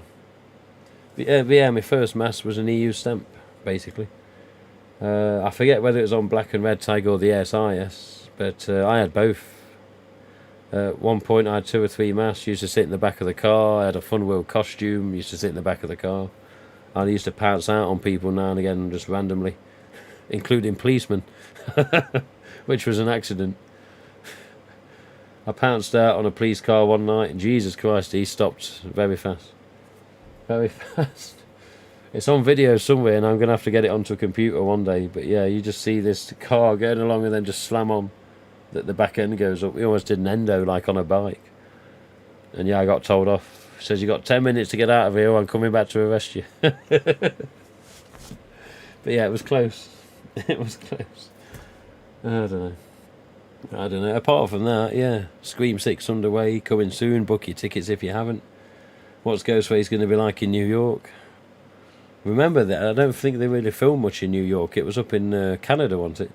Yeah, my first mask was an EU stamp, basically. I forget whether it was on black and red tag or the SIS, but I had both. At one point I had 2 or 3 masks, used to sit in the back of the car. I had a Fun World costume, used to sit in the back of the car. I used to pounce out on people now and again, just randomly, including policemen, which was an accident. I pounced out on a police car one night, and Jesus Christ, he stopped very fast. Very fast. It's on video somewhere, and I'm going to have to get it onto a computer one day. But yeah, you just see this car going along and then just slam on. That the back end goes up. We almost did an endo like on a bike. And yeah, I got told off. It says you got 10 minutes to get out of here, or I'm coming back to arrest you. But yeah, it was close. It was close. I don't know. Apart from that, yeah, Scream 6 underway, coming soon. Book your tickets if you haven't. What's Ghostface going to be like in New York? Remember that I don't think they really filmed much in New York. It was up in Canada, wasn't it?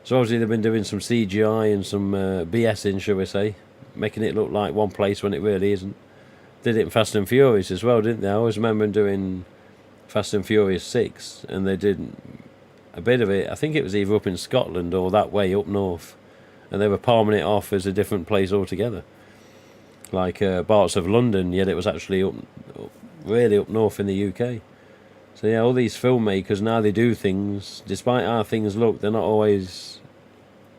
So obviously they've been doing some CGI and some BSing, shall we say, making it look like one place when it really isn't. Did it in Fast and Furious as well, didn't they? I always remember doing Fast and Furious 6, and they did a bit of it. I think it was either up in Scotland or that way up north, and they were palming it off as a different place altogether. Like parts of London, yet it was actually really up north in the UK. So yeah, all these filmmakers, now they do things, despite how things look, they're not always,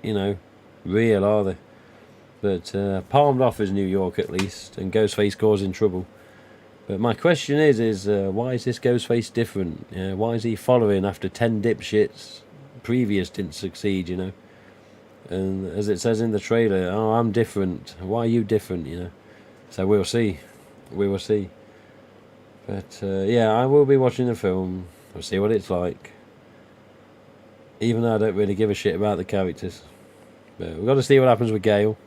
real, are they? But palmed off as New York at least, and Ghostface causing trouble. But my question is why is this Ghostface different? Why is he following after 10 dipshits previous didn't succeed, And as it says in the trailer, oh, I'm different. Why are you different, So we'll see. We will see. But yeah, I will be watching the film. I'll see what it's like. Even though I don't really give a shit about the characters. But we've got to see what happens with Gale.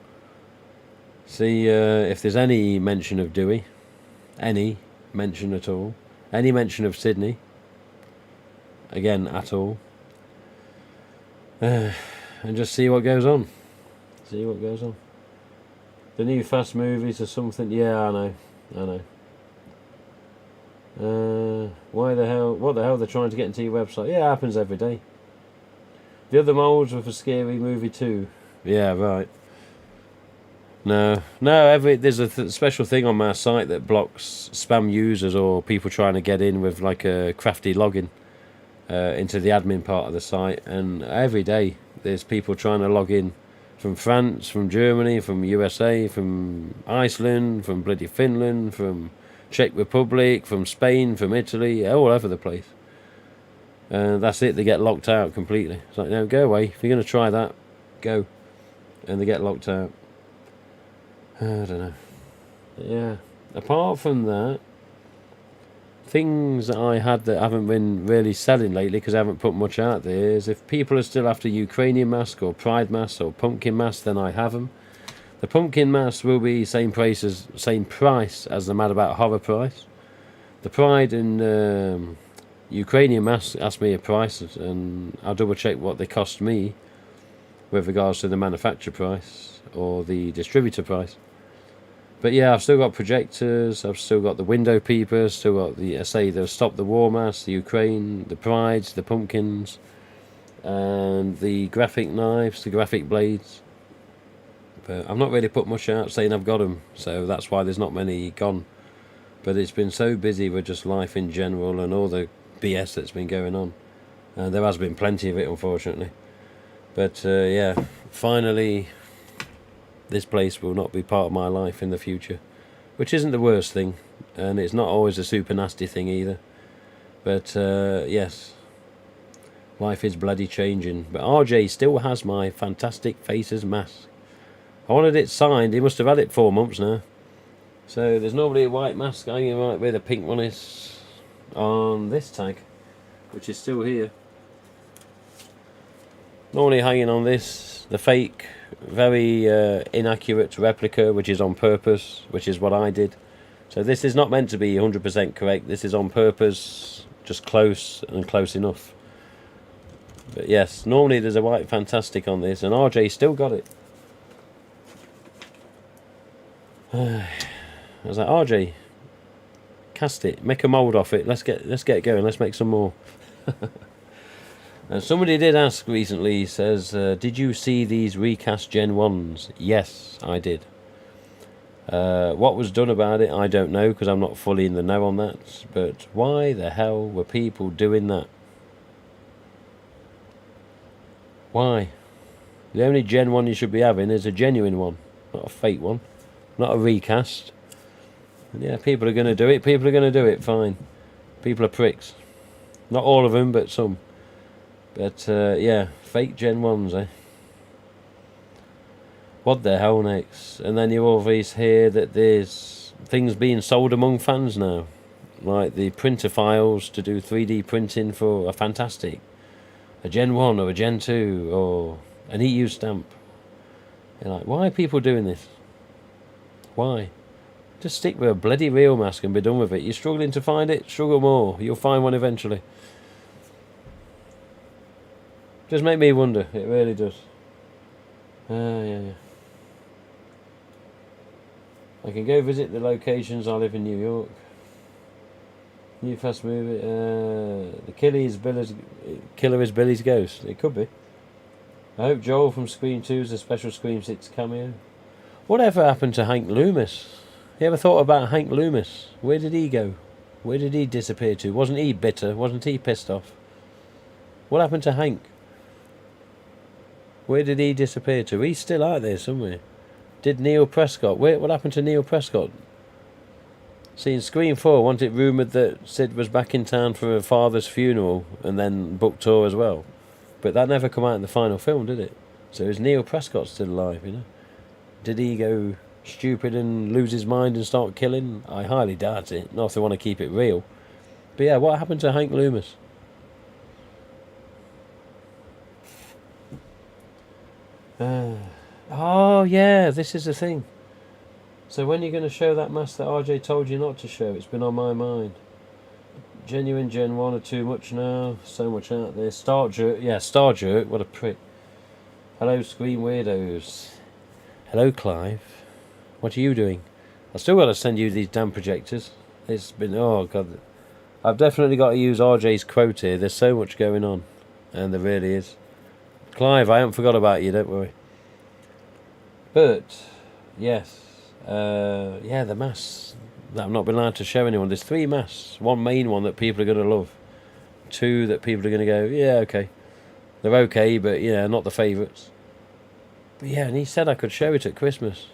See if there's any mention of Dewey. Any mention at all. Any mention of Sydney. Again, at all. And just see what goes on. See what goes on. The new Fast movies or something. Yeah, I know. What the hell they're trying to get into your website? Yeah, it happens every day. The other molds were for Scary Movie 2. Yeah, right. No, there's a special thing on my site that blocks spam users or people trying to get in with like a crafty login into the admin part of the site, and every day there's people trying to log in from France, from Germany, from USA, from Iceland, from bloody Finland, from Czech Republic, from Spain, from Italy, all over the place. That's it, they get locked out completely. It's like, no, go away. If you're going to try that, go. And they get locked out. I don't know. Yeah. Apart from that, things that I had that haven't been really selling lately because I haven't put much out there is if people are still after Ukrainian mask or Pride mask or pumpkin mask, then I have them. The pumpkin mask will be same price as the Mad About Horror price. The Pride and Ukrainian mask asked me a price, and I'll double check what they cost me with regards to the manufacturer price or the distributor price. But yeah, I've still got projectors, I've still got the window peepers, still got the Stop the War mask, the Ukraine, the Prides, the pumpkins, and the graphic knives, the graphic blades. But I've not really put much out saying I've got them, so that's why there's not many gone. But it's been so busy with just life in general and all the BS that's been going on. There has been plenty of it, unfortunately. But yeah, finally, this place will not be part of my life in the future, which isn't the worst thing, and it's not always a super nasty thing either. But yes, life is bloody changing. But RJ still has my Fantastic Faces mask. I wanted it signed. He must have had it 4 months now. So there's normally a white mask hanging right where the pink one is on this tag, which is still here. Normally hanging on this, the fake, very inaccurate replica, which is on purpose, which is what I did. So this is not meant to be 100% correct. This is on purpose, just close and close enough. But yes, normally there's a white Fantastic on this, and RJ still got it. I was like, RJ, cast it, make a mould off it. Let's get it going. Let's make some more. And somebody did ask recently. He says, "Did you see these recast Gen 1s?" Yes, I did. What was done about it, I don't know, because I'm not fully in the know on that. But why the hell were people doing that? Why? The only Gen 1 you should be having is a genuine one, not a fake one, not a recast. And yeah, people are going to do it. People are going to do it. Fine. People are pricks. Not all of them, but some. But yeah, fake Gen 1s, eh? What the hell next? And then you always hear that there's things being sold among fans now, like the printer files to do 3D printing for a Fantastic, a Gen 1 or a Gen 2 or an EU stamp. You're like, why are people doing this? Why? Just stick with a bloody real mask and be done with it. You're struggling to find it? Struggle more. You'll find one eventually. Just make me wonder. It really does. Yeah. I can go visit the locations. I live in New York. New fast movie. The killer is Billy's ghost. It could be. I hope Joel from Scream 2 is a special Scream 6 cameo. Whatever happened to Hank Loomis? You ever thought about Hank Loomis? Where did he go? Where did he disappear to? Wasn't he bitter? Wasn't he pissed off? What happened to Hank? Where did he disappear to? He's still out there somewhere. Did Neil Prescott? What happened to Neil Prescott? See, in Scream 4, wasn't it rumoured that Sid was back in town for her father's funeral and then booked tour as well? But that never come out in the final film, did it? So is Neil Prescott still alive, you know? Did he go stupid and lose his mind and start killing? I highly doubt it. Not if they want to keep it real. But yeah, what happened to Hank Loomis? Oh yeah, this is the thing. So when are you going to show that mask that RJ told you not to show? It's been on my mind. Genuine Gen 1 are too much now. So much out there. Star Jerk. Yeah, Star Jerk. What a prick. Hello, Scream Weirdos. Hello, Clive. What are you doing? I've still got to send you these damn projectors. It's been... Oh, God. I've definitely got to use RJ's quote here. There's so much going on. And there really is. Clive, I haven't forgot about you, don't worry. But, yes. Yeah, the masks that I've not been allowed to show anyone. There's 3 masks. One main one that people are going to love. 2 that people are going to go, yeah, okay. They're okay, but, yeah, not the favourites. But, yeah, and he said I could show it at Christmas.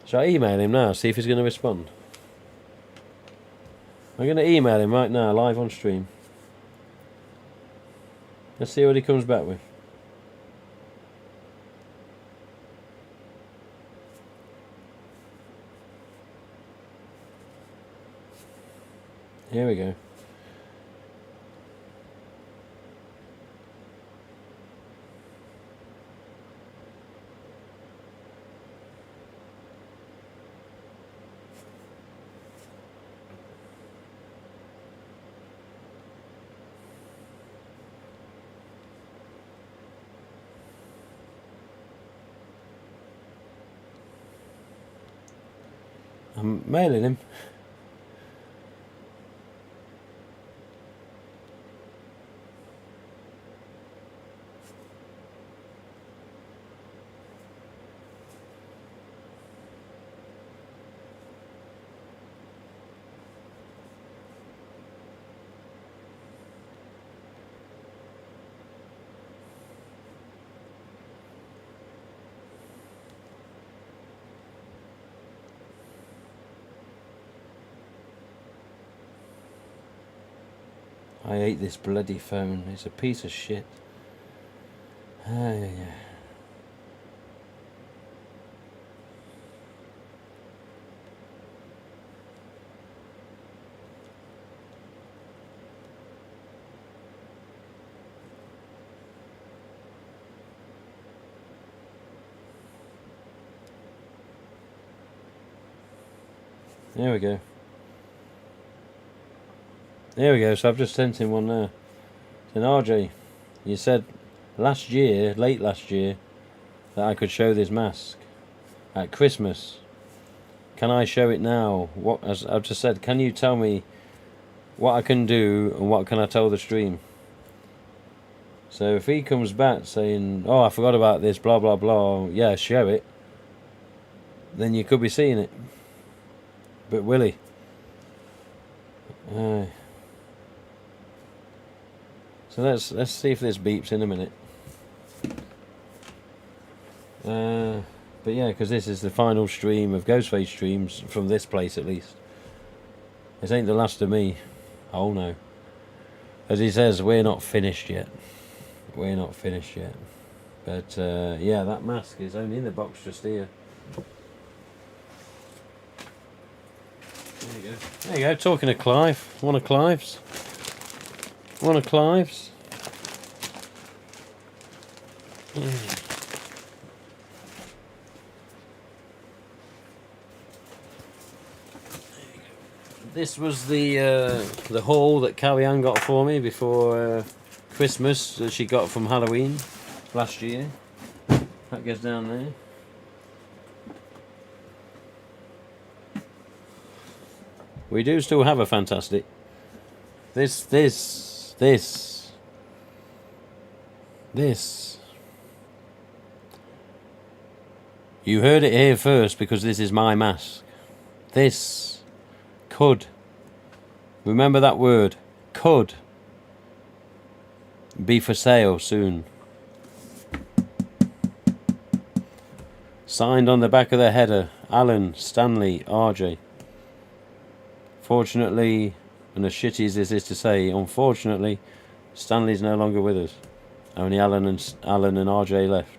Shall I email him now, see if he's going to respond? I'm going to email him right now, live on stream. Let's see what he comes back with. Here we go. I'm mailing him. I hate this bloody phone. It's a piece of shit. Yeah. There we go. There we go, so I've just sent him one there. And RJ, you said late last year, that I could show this mask at Christmas. Can I show it now? What, as I've just said, can you tell me what I can do and what can I tell the stream? So if he comes back saying, oh, I forgot about this, blah, blah, blah, yeah, show it, then you could be seeing it. But will he? So let's see if this beeps in a minute. But yeah, because this is the final stream of Ghostface streams from this place at least. This ain't the last of me. Oh no. As he says, we're not finished yet. We're not finished yet. But yeah, that mask is only in the box just here. There you go. There you go. Talking to Clive. One of Clive's. One of Clive's. This was the haul that Carrie Ann got for me before Christmas that she got from Halloween last year. That goes down there. We do still have a fantastic. This. You heard it here first because this is my mask. This could. Remember that word. Could be for sale soon. Signed on the back of the header, Alan, Stanley, RJ. Fortunately, and as shitty as this is to say, unfortunately, Stanley's no longer with us. Only Alan and RJ left.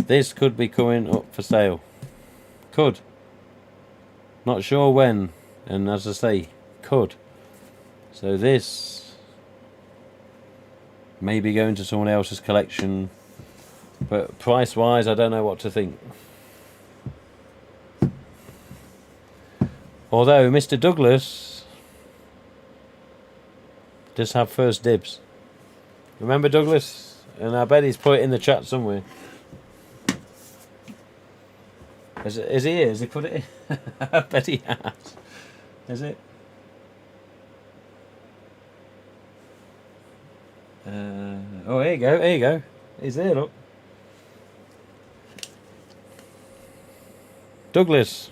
This could be coming up for sale. Could. Not sure when, and as I say, could. So this may be going to someone else's collection, but price-wise, I don't know what to think. Although Mr. Douglas does have first dibs. Remember Douglas? And I bet he's put it in the chat somewhere. Is he here? Has he put it in? I bet he has. Is it? Oh, here you go. Here you go. He's there, look. Douglas.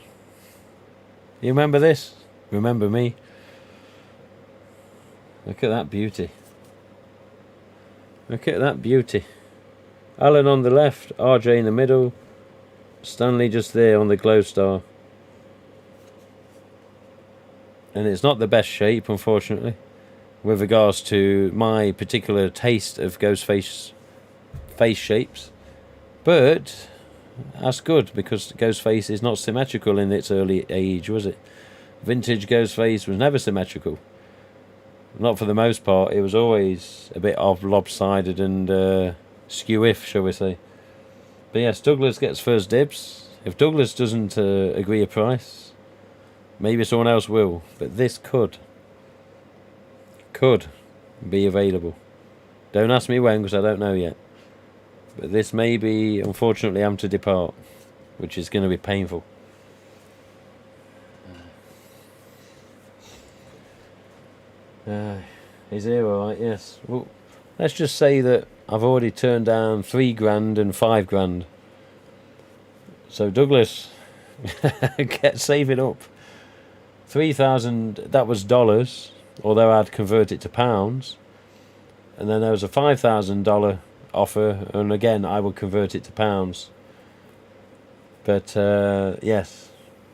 You remember this? Remember me? Look at that beauty. Look at that beauty. Alan on the left, RJ in the middle, Stanley just there on the glow star. And it's not the best shape, unfortunately, with regards to my particular taste of Ghostface face shapes. But that's good, because Ghostface is not symmetrical in its early age, was it? Vintage Ghostface was never symmetrical. Not for the most part. It was always a bit of lopsided and skew-if, shall we say. But yes, Douglas gets first dibs. If Douglas doesn't agree a price, maybe someone else will. But this could be available. Don't ask me when, because I don't know yet. But this may be, unfortunately, I'm to depart, which is going to be painful. He's here, alright, yes. Well, let's just say that I've already turned down 3 grand and 5 grand. So Douglas, get saving up. 3,000, that was dollars, although I'd convert it to pounds. And then there was a $5,000 offer, and again I will convert it to pounds. But yes,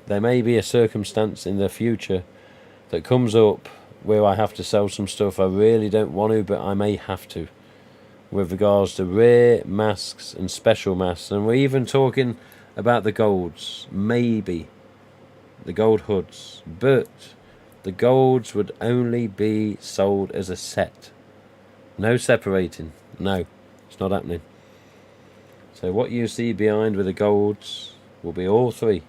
there may be a circumstance in the future that comes up where I have to sell some stuff. I really don't want to, but I may have to, with regards to rare masks and special masks. And we're even talking about the golds, maybe the gold hoods, but the golds would only be sold as a set. No separating. No, it's not happening. So what you see behind with the golds will be all 3.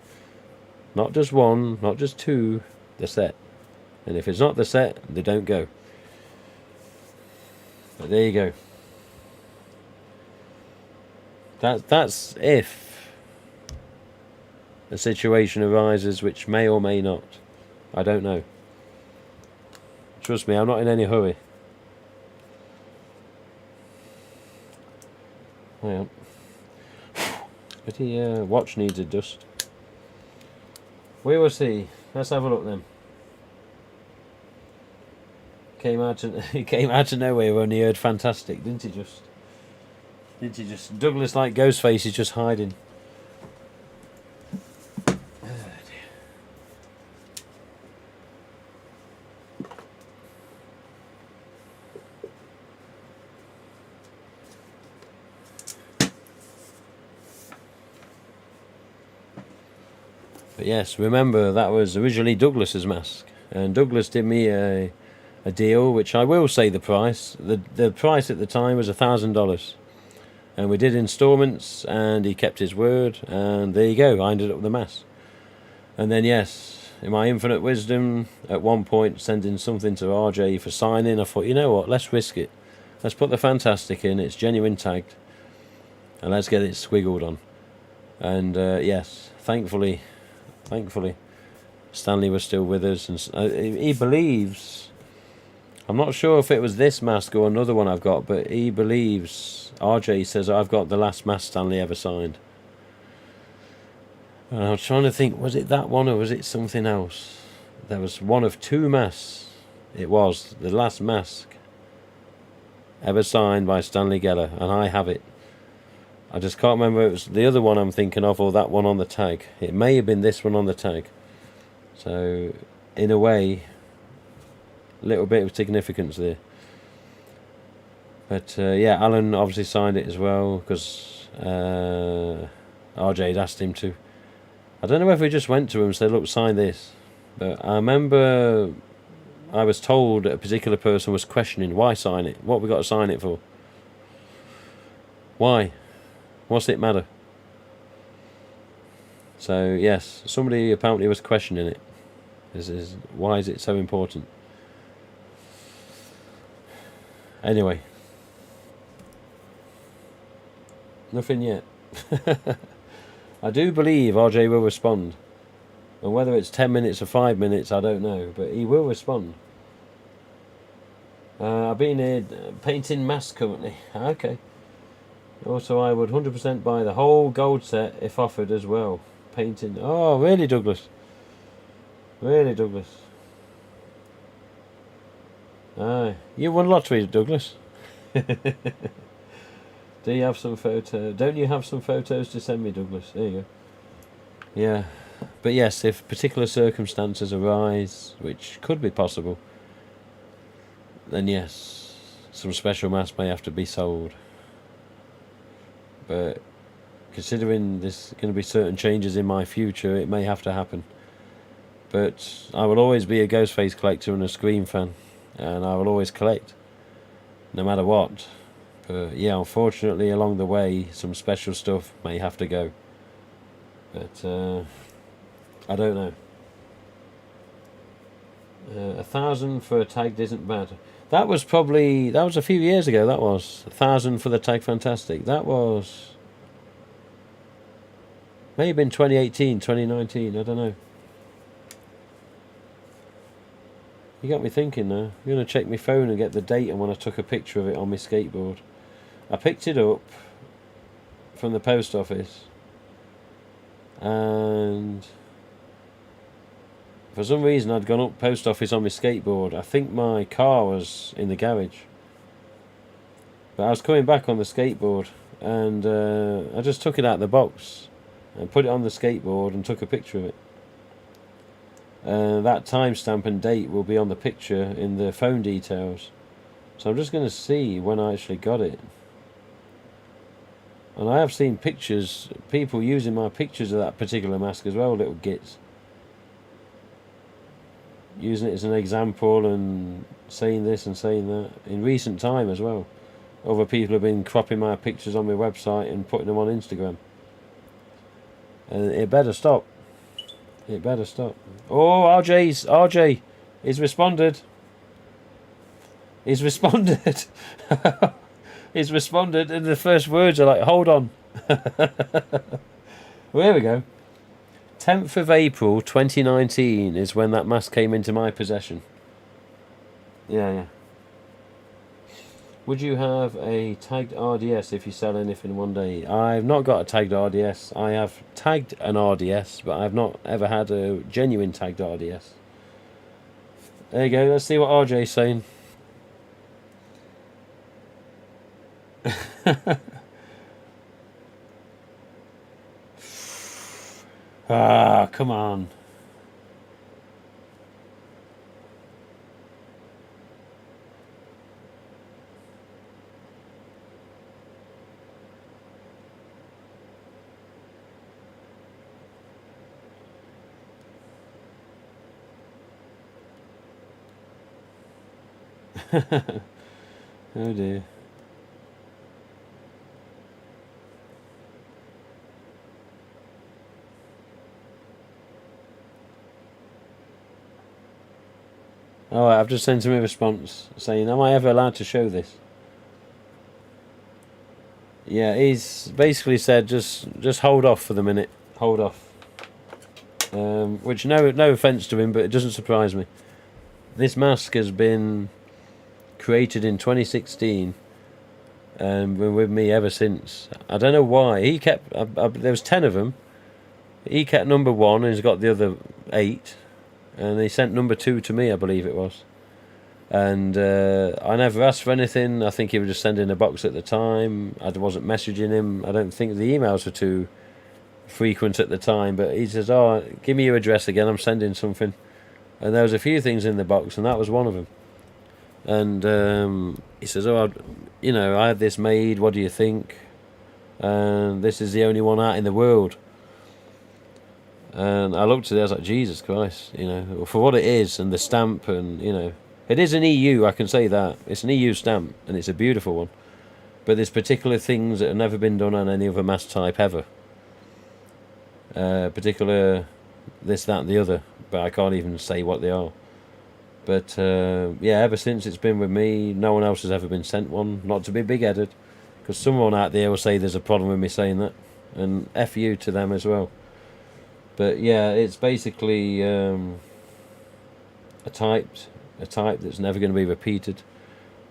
Not just 1, not just 2, the set. And if it's not the set, they don't go. But there you go. That's if a situation arises, which may or may not. I don't know. Trust me, I'm not in any hurry. Well, but the watch needs a dust. We will see. Let's have a look then. He came out of nowhere when he heard fantastic, didn't he just? Didn't he just? Douglas, like Ghostface, is just hiding. But yes, remember that was originally Douglas's mask, and Douglas did me a deal, which I will say the price. The price at the time was $1,000, and we did installments, and he kept his word, and there you go. I ended up with the mask, and then yes, in my infinite wisdom, at one point sending something to RJ for signing, I thought, you know what, let's risk it. Let's put the fantastic in. It's genuine tagged, and let's get it squiggled on. And yes, thankfully, Stanley was still with us, and he believes. I'm not sure if it was this mask or another one I've got, but he believes, RJ says, I've got the last mask Stanley ever signed. And I was trying to think, was it that one or was it something else? There was one of 2 masks. It was the last mask ever signed by Stanley Geller, and I have it. I just can't remember if it was the other one I'm thinking of or that one on the tag. It may have been this one on the tag. So, in a way, little bit of significance there. But yeah, Alan obviously signed it as well because RJ had asked him to. I don't know if he just went to him and said, look, sign this. But I remember I was told a particular person was questioning, why sign it? What have we got to sign it for? Why? What's it matter? So yes, somebody apparently was questioning it. Why is it so important? Anyway, nothing yet. I do believe RJ will respond, and whether it's 10 minutes or 5 minutes, I don't know, but he will respond. I've been here painting masks currently. Okay. Also, I would 100% buy the whole gold set if offered as well. Painting. Oh, really, Douglas? Really, Douglas? Aye. You won lottery, Douglas. Do you have some photo? Don't you have some photos to send me, Douglas? There you go. Yeah. But yes, if particular circumstances arise, which could be possible, then yes, some special masks may have to be sold. But considering there's going to be certain changes in my future, it may have to happen. But I will always be a Ghostface collector and a Scream fan, and I will always collect, no matter what. But yeah, unfortunately, along the way, some special stuff may have to go. But I don't know. 1,000 for a tagged isn't bad. That was a few years ago. That was 1,000 for the tag fantastic. That was maybe in 2018, 2019. I don't know. You got me thinking now. I'm going to check my phone and get the date and when I took a picture of it on my skateboard. I picked it up from the post office, and for some reason I'd gone up post office on my skateboard. I think my car was in the garage, but I was coming back on the skateboard, and I just took it out of the box and put it on the skateboard and took a picture of it. That timestamp and date will be on the picture in the phone details. So I'm just going to see when I actually got it. And I have seen pictures, people using my pictures of that particular mask as well, little gits. Using it as an example and saying this and saying that. In recent time as well. Other people have been cropping my pictures on my website and putting them on Instagram. And it better stop. It better stop. Oh, RJ, he's responded. He's responded. He's responded, and the first words are like, hold on. Well, here we go. 10th of April 2019 is when that mask came into my possession. Yeah. Would you have a tagged RDS if you sell anything one day? I've not got a tagged RDS. I have tagged an RDS, but I've not ever had a genuine tagged RDS. There you go. Let's see what RJ's saying. Ah, come on. Oh dear. Alright, I've just sent him a response saying, am I ever allowed to show this? Yeah, he's basically said just hold off for the minute. Hold off. Which no offence to him, but it doesn't surprise me. This mask has been created in 2016 and been with me ever since. I don't know why. He kept there was 10 of them. He kept number 1 and he's got the other 8. And he sent number 2 to me, I believe it was. And I never asked for anything. I think he was just sending a box at the time. I wasn't messaging him. I don't think the emails were too frequent at the time. But he says, oh, give me your address again. I'm sending something. And there was a few things in the box, and that was one of them. And he says, oh, I had this made. What do you think? And this is the only one out in the world. And I looked at it, I was like, Jesus Christ, for what it is, and the stamp, and, it is an EU, I can say that. It's an EU stamp, and it's a beautiful one. But there's particular things that have never been done on any other mask type ever. Particular this, that, and the other, but I can't even say what they are. But, ever since it's been with me, no one else has ever been sent one, not to be big-headed, because someone out there will say there's a problem with me saying that, and F you to them as well. But yeah, it's basically a type that's never going to be repeated.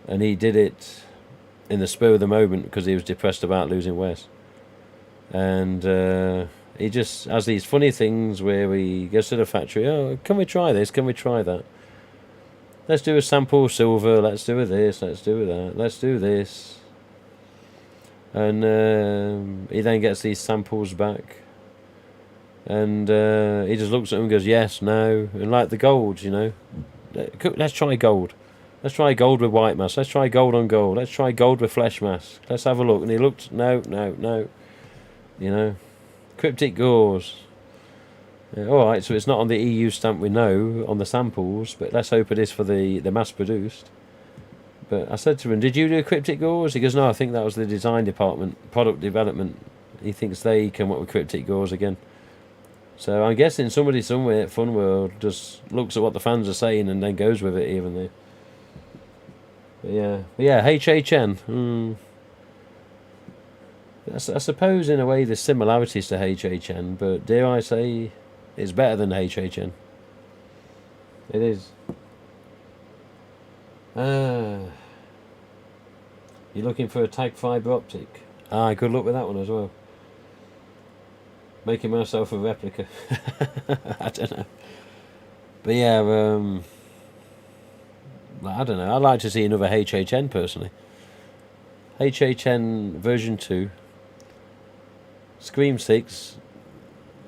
And he did it in the spur of the moment because he was depressed about losing Wes. And he just has these funny things where he goes to the factory, oh, can we try this, can we try that? Let's do a sample silver, let's do a this, let's do a that, let's do this. And he then gets these samples back. And he just looks at them and goes, yes, no. And like the golds, let's try gold. Let's try gold with white mask. Let's try gold on gold. Let's try gold with flesh mask. Let's have a look. And he looked, no. Cryptic gauze. Yeah, alright, so it's not on the EU stamp we know, on the samples, but let's hope it is for the mass produced. But I said to him, did you do cryptic gauze? He goes, no, I think that was the design department, product development. He thinks they come up with cryptic gauze again. So I'm guessing somebody somewhere at Funworld just looks at what the fans are saying and then goes with it even there. But yeah, HHN. I suppose in a way there's similarities to HHN, but dare I say it's better than HHN. It is. You're looking for a tag fibre optic. Good luck with that one as well. Making myself a replica. I don't know. But yeah, I don't know. I'd like to see another HHN personally. HHN version 2. Scream 6.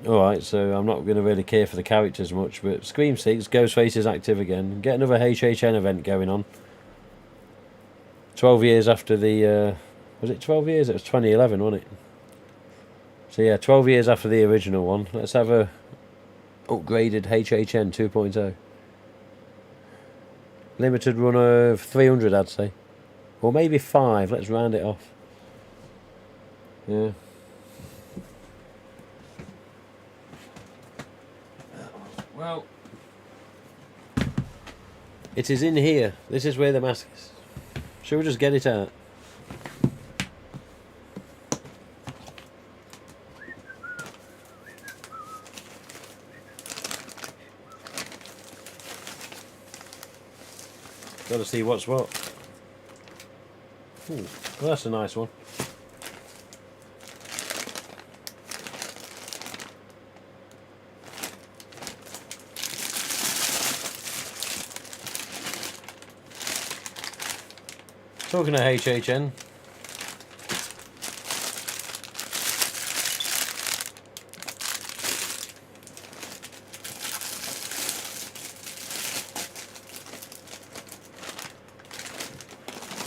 Alright, so I'm not going to really care for the characters much, but Scream 6, Ghostface is active again. Get another HHN event going on. 12 years after the... was it 12 years? It was 2011, wasn't it? So yeah, 12 years after the original one. Let's have a upgraded HHN 2.0. Limited run of 300, I'd say. Or maybe 5, let's round it off. Yeah. Well, it is in here. This is where the mask is. Shall we just get it out? Got to see what's what. Well, that's a nice one. Talking of HHN,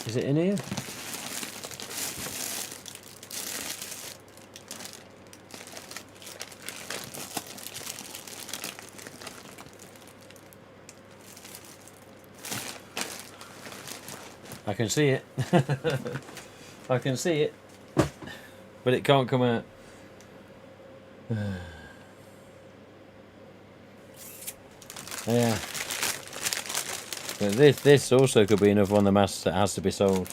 is it in here? I can see it. I can see it. But it can't come out. Yeah. But this also could be another one of the masks that has to be sold.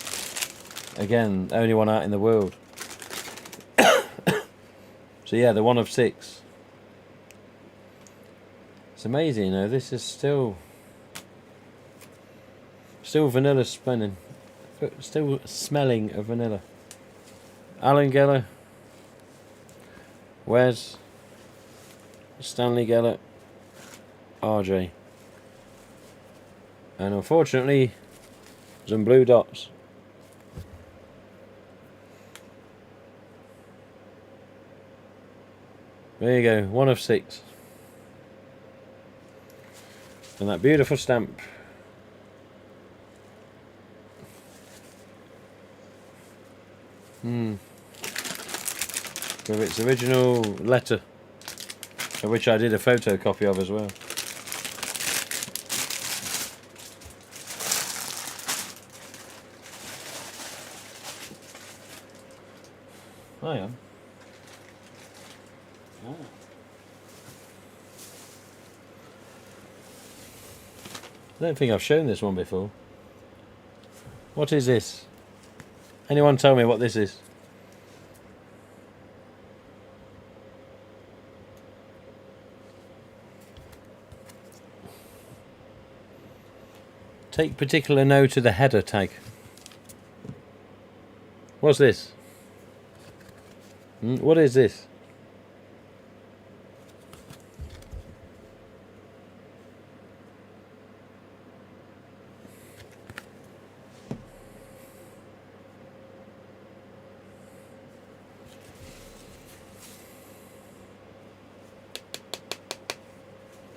Again, only one out in the world. So yeah, the one of 6. It's amazing, you know, this is still vanilla smelling. Still smelling of vanilla. Alan Geller, Wes, Stanley Geller, RJ. And unfortunately, some blue dots. There you go, one of 6. And that beautiful stamp. With its original letter, of which I did a photocopy of as well. I am. I don't think I've shown this one before. What is this? Anyone tell me what this is? Take particular note of the header tag. What's this? What is this?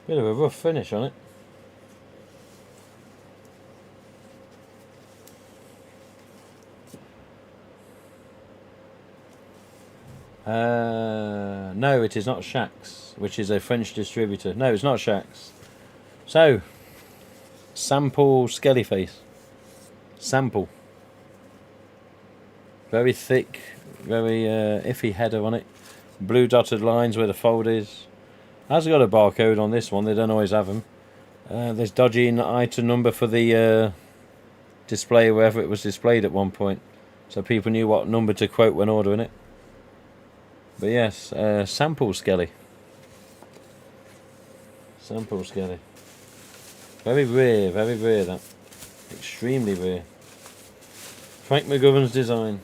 Bit of a rough finish on it. No, it is not Shax, which is a French distributor. No, it's not Shax. So, sample Skellyface. Sample. Very thick, very iffy header on it. Blue dotted lines where the fold is. Has got a barcode on this one, they don't always have them. There's dodgy item number for the display wherever it was displayed at one point. So people knew what number to quote when ordering it. But yes, sample Skelly. Sample Skelly. Very rare that. Extremely rare. Frank McGovern's design.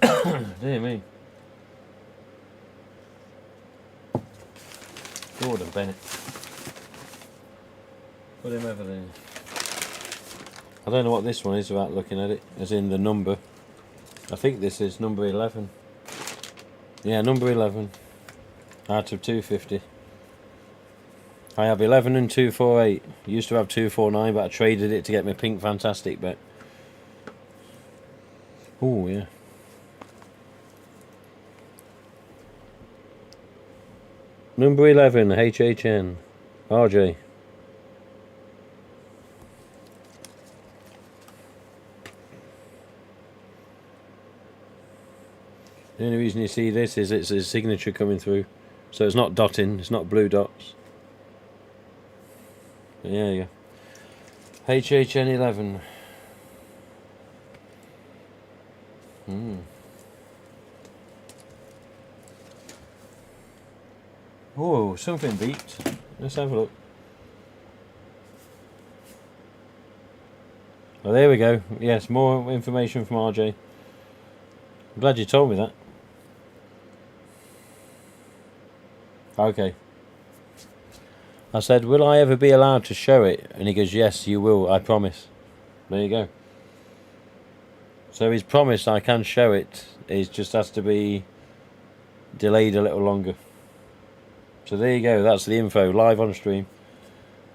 Dear me. Gordon Bennett. Put him over there. I don't know what this one is without looking at it, as in the number. I think this is number 11. Yeah, number 11 out of 250. I have 11 and 248. Used to have 249, but I traded it to get my Pink Fantastic back. Oh, yeah. Number 11, HHN. RJ. The only reason you see this is it's his signature coming through. So it's not dotting, it's not blue dots. But yeah, yeah. HHN 11. Oh, something beeped. Let's have a look. Oh, there we go. Yes, more information from RJ. I'm glad you told me that. Okay. I said, will I ever be allowed to show it? And he goes, yes, you will, I promise. There you go. So he's promised I can show it. It just has to be delayed a little longer. So there you go, that's the info, live on stream.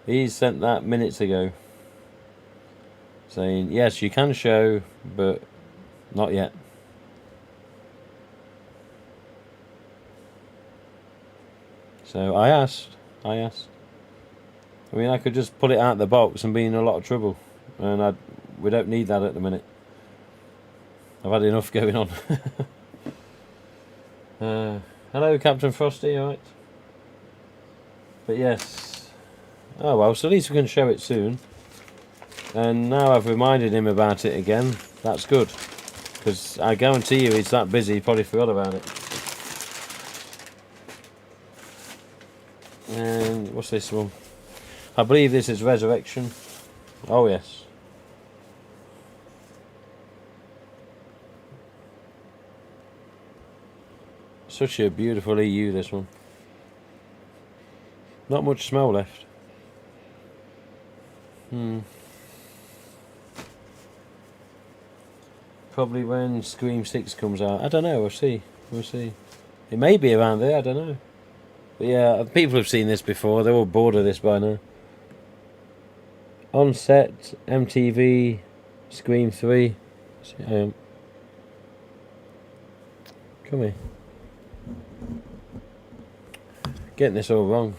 He sent that minutes ago. Saying, yes, you can show, but not yet. So I asked. I mean, I could just pull it out of the box and be in a lot of trouble. And we don't need that at the minute. I've had enough going on. Hello, Captain Frosty, alright? But yes. Oh well, so at least we can show it soon. And now I've reminded him about it again. That's good. Because I guarantee you he's that busy, he probably forgot about it. And what's this one? I believe this is Resurrection. Oh yes. Such a beautiful EU, this one. Not much smell left. Probably when Scream 6 comes out. I don't know, we'll see. We'll see. It may be around there, I don't know. But yeah, people have seen this before. They're all bored of this by now. On set, MTV, Scream 3. Come here. Getting this all wrong.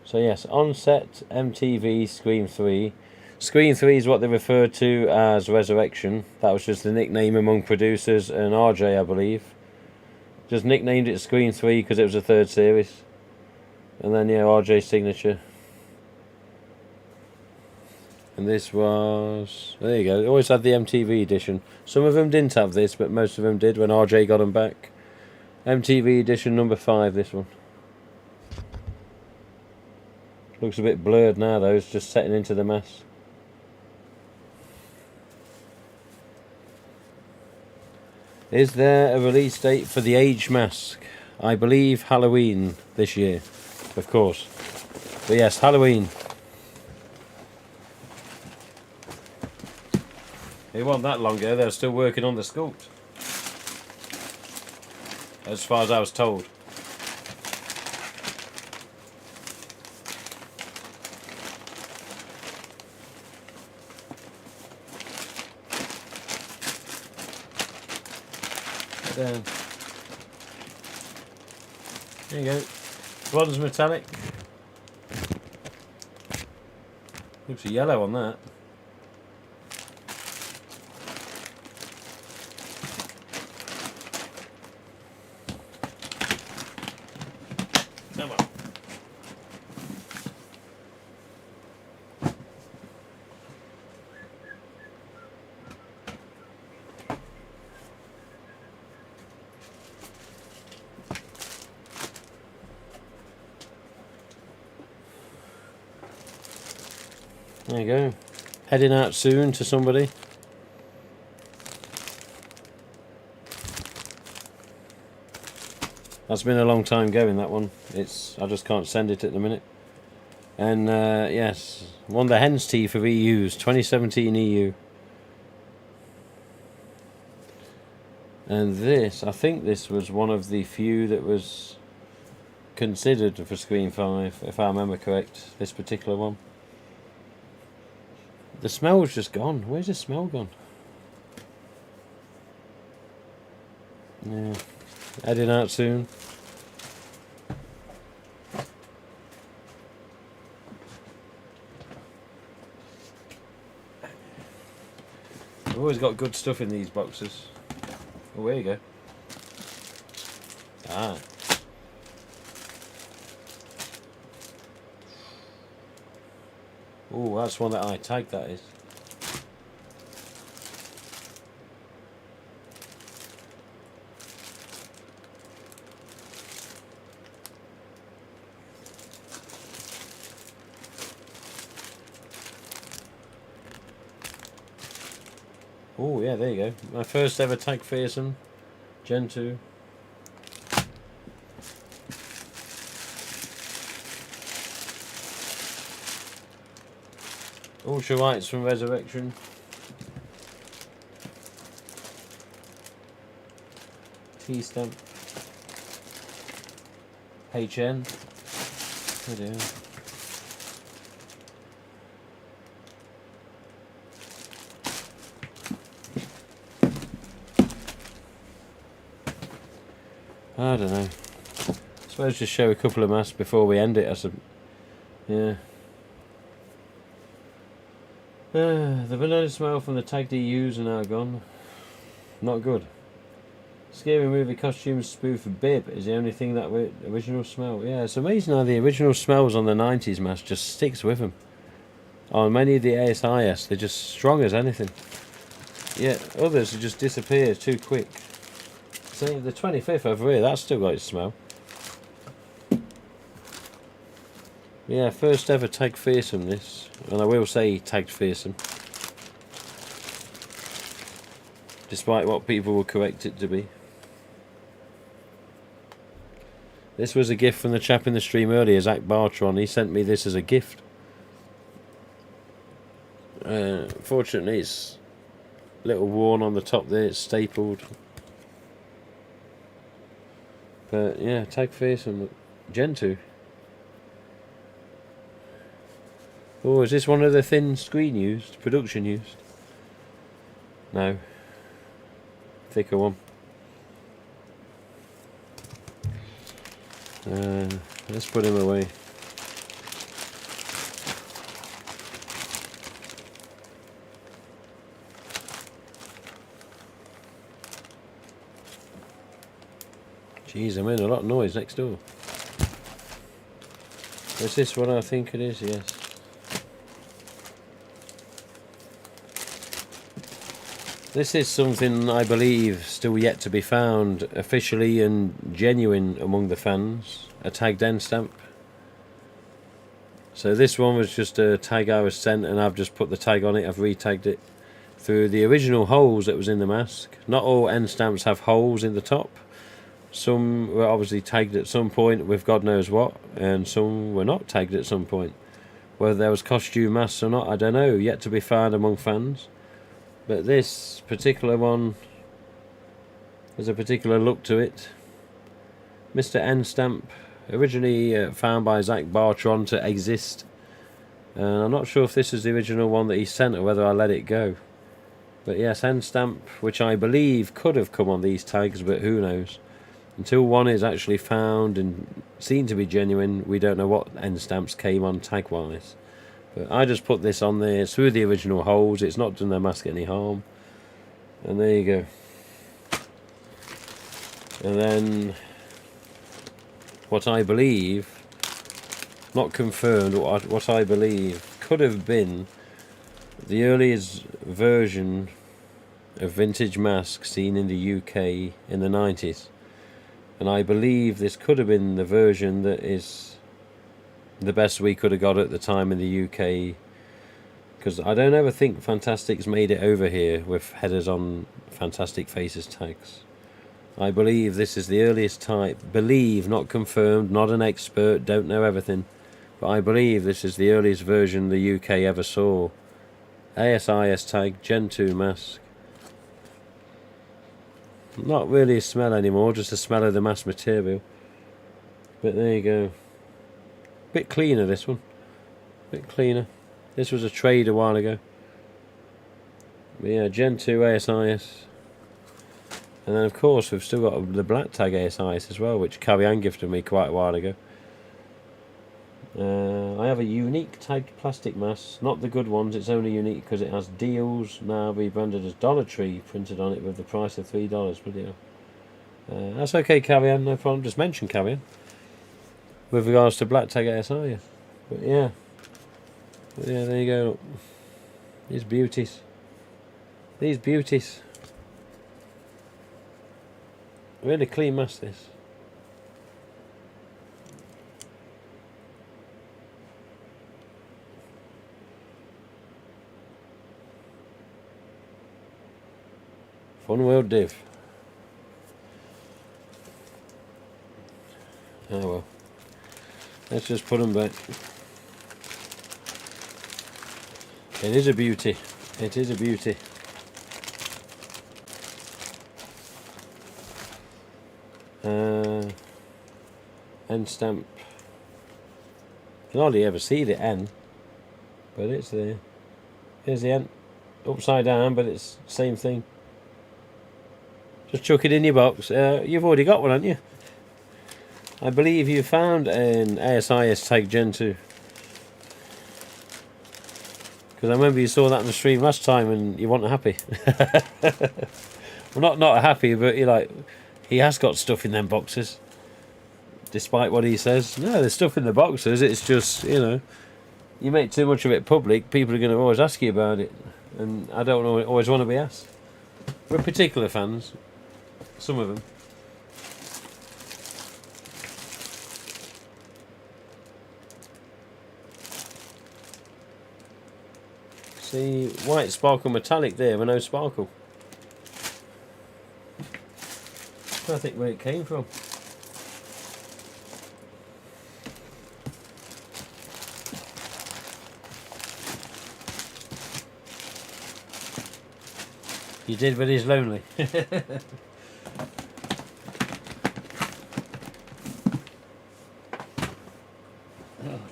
So yes, on set, MTV, Scream 3. Scream 3 is what they referred to as Resurrection. That was just the nickname among producers and RJ, I believe. Just nicknamed it Scream 3 because it was the third series. And then, yeah, RJ's signature. And this was... There you go. They always had the MTV edition. Some of them didn't have this, but most of them did when RJ got them back. MTV edition number 5, this one. Looks a bit blurred now, though. It's just setting into the mess. Is there a release date for the Age Mask? I believe Halloween this year, of course. But yes, Halloween. It wasn't that long ago, they were still working on the sculpt. As far as I was told. There you go. Bronze metallic. Looks a yellow on that. Come on. There you go. Heading out soon to somebody. That's been a long time going, that one. I just can't send it at the minute. And yes, won the Hen's Teeth for EU's 2017 EU. And this, I think this was one of the few that was considered for Screen 5, if I remember correct, this particular one. The smell's just gone. Where's the smell gone? Yeah, heading out soon. I've always got good stuff in these boxes. Oh, there you go. Ah. Oh, that's one that I tagged, that is. Oh, yeah, there you go. My first ever tag fearsome. Gen 2. Ultra Whites from Resurrection. T-Stamp. HN. Oh dear. I don't know. I suppose just show a couple of masks before we end it. Yeah. The banana smell from the tagged EUs are now gone. Not good. Scary movie costumes spoof bib is the only thing that original smell. Yeah, it's amazing how the original smells on the 90s mask just sticks with them. On many of the ASIS, they're just strong as anything. Yeah, others have just disappeared too quick. See, the 25th over here, that's still got its smell. Yeah, first ever tag fearsome this. And I will say tagged fearsome. Despite what people will correct it to be. This was a gift from the chap in the stream earlier, Zach Bartron. He sent me this as a gift. Fortunately, it's a little worn on the top there. It's stapled. But yeah, tag fearsome. Gen 2. Oh, is this one of the thin screen used? Production used? No. Thicker one. Let's put him away. Jeez, I'm hearing a lot of noise next door. Is this what I think it is? Yes. This is something I believe still yet to be found officially and genuine among the fans. A tagged end stamp. So this one was just a tag I was sent and I've just put the tag on it. I've re-tagged it through the original holes that was in the mask. Not all end stamps have holes in the top. Some were obviously tagged at some point with God knows what, and some were not tagged at some point. Whether there was costume masks or not, I don't know. Yet to be found among fans. But this particular one has a particular look to it. Mr. End Stamp, originally found by Zach Bartron to exist. I'm not sure if this is the original one that he sent or whether I let it go. But yes, End Stamp, which I believe could have come on these tags, but who knows. Until one is actually found and seen to be genuine, we don't know what end stamps came on tag-wise. But I just put this on there through the original holes. It's not done their mask any harm. And there you go. And then what I believe, not confirmed, what I believe could have been the earliest version of vintage mask seen in the UK in the 90s. And I believe this could have been the version that is the best we could have got at the time in the UK because I don't ever think Fantastic's made it over here with headers on Fantastic Faces tags. I believe this is the earliest type. Believe, not confirmed, not an expert, don't know everything. But I believe this is the earliest version the UK ever saw. ASIS tag, Gen 2 mask. Not really a smell anymore, just a smell of the mask material. But there you go. Bit cleaner, this one. Bit cleaner. This was a trade a while ago. But yeah, Gen 2 ASIS. And then of course we've still got the black tag ASIS as well, which Carrie-Anne gifted me quite a while ago. I have a unique tagged plastic mask, not the good ones, it's only unique because it has deals, now rebranded as Dollar Tree, printed on it with the price of $3. Bloody hell. That's okay, Carrie-Anne, no problem, just mention Carrie-Anne. With regards to black tag ASIS. But yeah, there you go. These beauties. These beauties. Really clean mask, this. Fun World Div. Oh well. Let's just put them back. It is a beauty. It is a beauty. N stamp. You can hardly ever see the N, but it's there. Here's the N. Upside down, but it's the same thing. Just chuck it in your box. You've already got one, haven't you? I believe you found an ASIS tag Gen 2. Because I remember you saw that on the stream last time and you weren't happy. Well, not happy, but you're like, he has got stuff in them boxes. Despite what he says. No, there's stuff in the boxes. It's just, you know, you make too much of it public, people are going to always ask you about it. And I don't always want to be asked. We're particular fans. Some of them. See, white sparkle metallic there with no sparkle. I think where it came from. You did, but he's lonely. Oh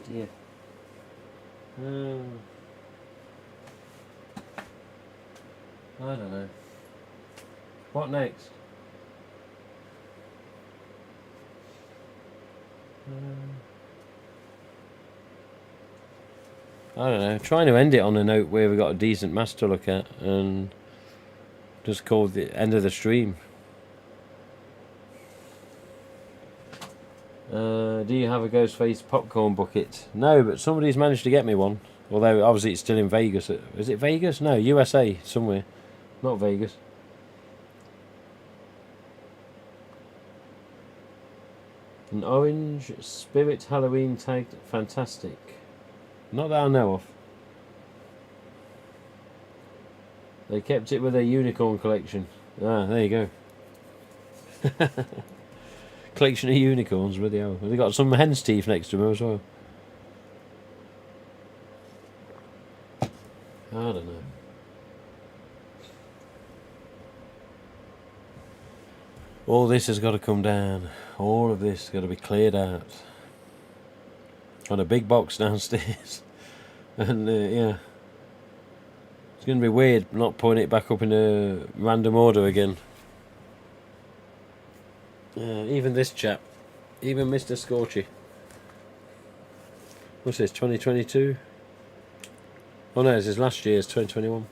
dear. I don't know. What next? I don't know. Trying to end it on a note where we got a decent mask to look at and just call the end of the stream. Do you have a Ghostface popcorn bucket? No, but somebody's managed to get me one. Although obviously it's still in Vegas. Is it Vegas? No, USA somewhere. Not Vegas. An orange Spirit Halloween tagged Fantastic. Not that I know of. They kept it with their unicorn collection. Ah, there you go. Collection of unicorns, really. They got some hen's teeth next to them as well. I don't know. All this has got to come down. All of this has got to be cleared out. Got a big box downstairs. And yeah. It's going to be weird not putting it back up in a random order again. Even this chap. Even Mr. Scorchy. What's this, 2022? Oh no, this is last year's 2021.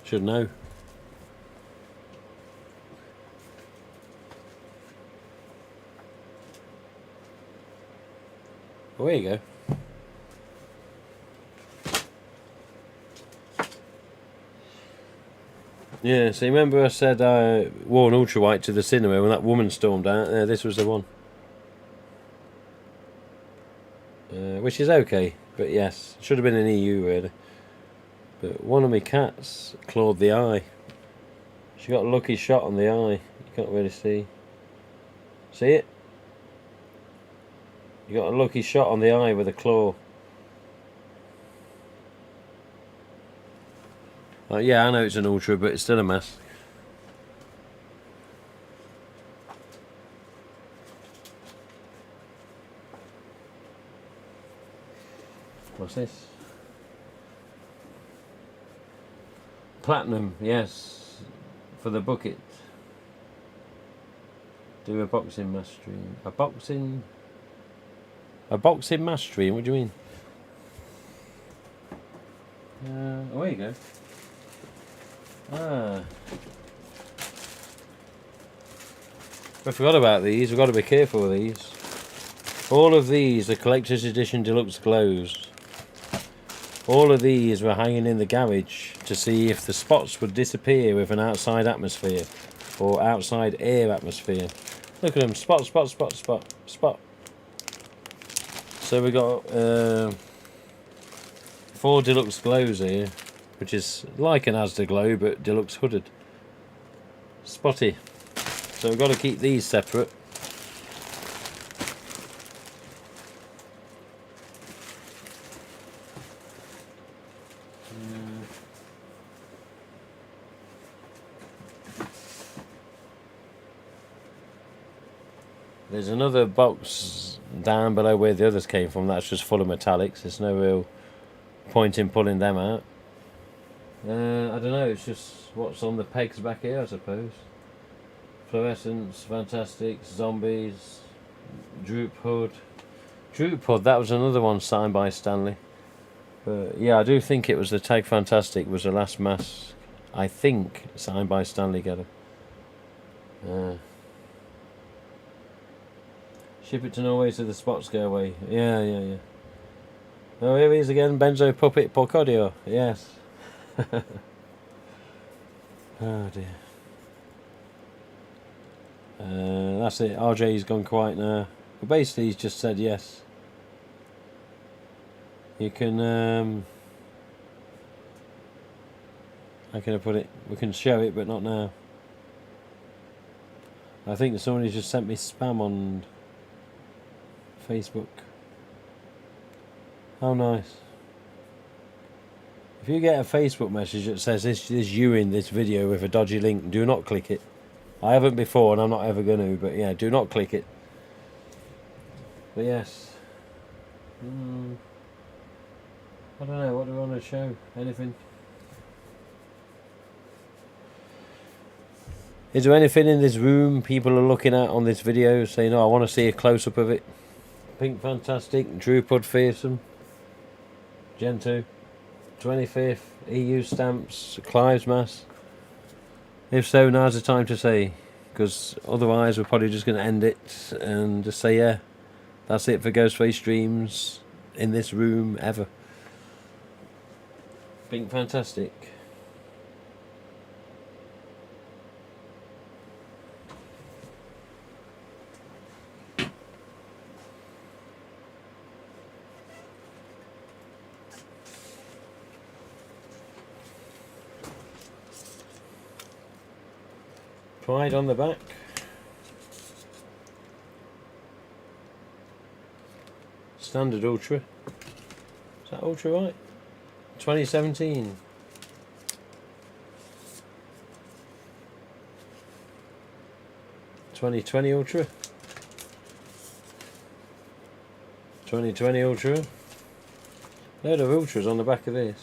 Should know. Well, there you go. Yeah, so remember I said I wore an ultra white to the cinema when that woman stormed out? Yeah, this was the one. Which is okay, but yes, should have been an EU really. But one of my cats clawed the eye. She got a lucky shot on the eye. You can't really see. See it? You got a lucky shot on the eye with a claw. Yeah, I know it's an Ultra, but it's still a mess. What's this? Platinum, yes, for the bucket. Do a boxing mass stream. A boxing mass stream? What do you mean? Oh, there you go. I forgot about these. We've got to be careful with these. All of these are collector's edition deluxe glows. All of these were hanging in the garage to see if the spots would disappear with an outside atmosphere or outside air atmosphere. Look at them, spot, spot, spot, spot, spot. So we got 4 deluxe glows here, which is like an Asda glow but deluxe hooded. Spotty. So we've got to keep these separate. There's another box down below where the others came from that's just full of metallics. There's no real point in pulling them out. I don't know, it's just what's on the pegs back here, I suppose. Fluorescence, Fantastic, Zombies, Droop Hood. Droop Hood, that was another one signed by Stanley. But yeah, I do think it was the Tag Fantastic was the last mask, I think, signed by Stanley Gedder. Ship it to Norway so the spots go away. Yeah. Oh, here he is again, Benzo Puppet Porcodio. Yes. Oh dear. That's it. RJ's gone quiet now. But basically, he's just said yes. You can. How can I put it? We can show it, but not now. I think somebody just sent me spam on Facebook. How nice. If you get a Facebook message that says this is you in this video with a dodgy link, do not click it. I haven't before and I'm not ever going to, but yeah, do not click it. But yes. I don't know, what do I want to show? Anything? Is there anything in this room people are looking at on this video saying, oh, I want to see a close-up of it? Pink Fantastic, Droop Hood Fearsome, Gen 2, 25th, EU stamps, Clive's Mass. If so, now's the time to say, because otherwise we're probably just going to end it and just say, yeah, that's it for Ghostface Streams in this room ever. Pink Fantastic. Pride on the back. Standard Ultra. Is that Ultra right? 2017. $2020 Ultra. 2020 Ultra. Load of Ultras on the back of this.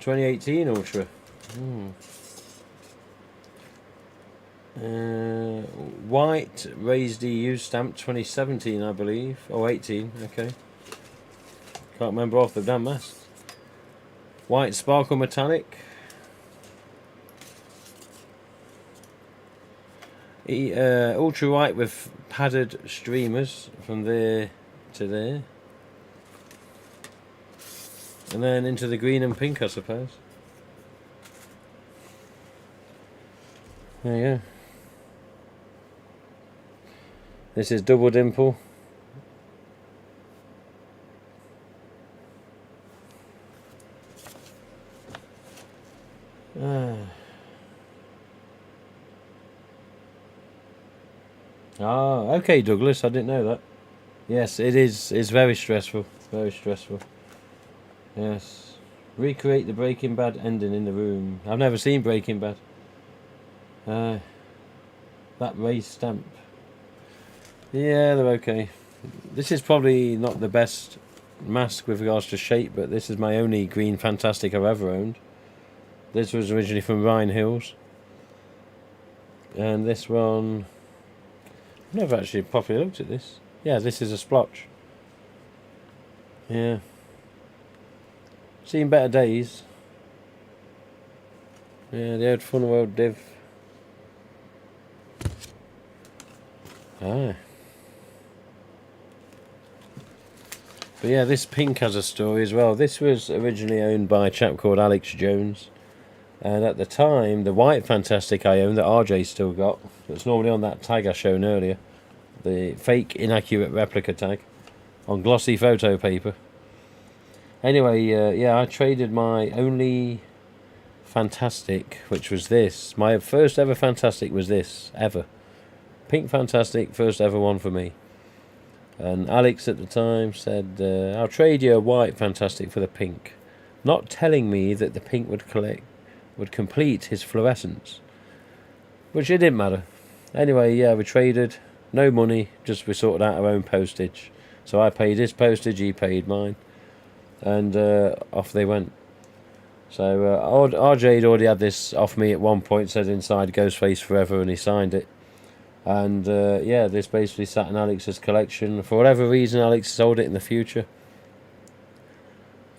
2018 Ultra. White raised EU stamp 2017, I believe. Oh, 18, okay. Can't remember off the damn mask. White sparkle metallic. Ultra white with padded streamers from there to there. And then into the green and pink, I suppose. There you go. This is Double Dimple. Ah, okay, Douglas, I didn't know that. Yes, it is. It's very stressful. Very stressful. Yes. Recreate the Breaking Bad ending in the room. I've never seen Breaking Bad. That race stamp. Yeah, they're okay. This is probably not the best mask with regards to shape, but this is my only green Fantastic I've ever owned. This was originally from Ryan Hills. And this one... I've never actually properly looked at this. Yeah, this is a splotch. Yeah. Seen better days. Yeah, the old Fun World div. Ah. But yeah, this pink has a story as well. This was originally owned by a chap called Alex Jones. And at the time, the white Fantastic I owned that RJ still got, it's normally on that tag I shown earlier, the fake inaccurate replica tag, on glossy photo paper. Anyway, yeah, I traded my only Fantastic, which was this. My first ever Fantastic was this, ever. Pink Fantastic, first ever one for me. And Alex at the time said, I'll trade you a white Fantastic for the pink. Not telling me that the pink would complete his fluorescence. Which it didn't matter. Anyway, yeah, we traded. No money, just we sorted out our own postage. So I paid his postage, he paid mine. And off they went. So RJ had already had this off me at one point, said inside Ghostface Forever, and he signed it. And yeah, this basically sat in Alex's collection. For whatever reason, Alex sold it in the future.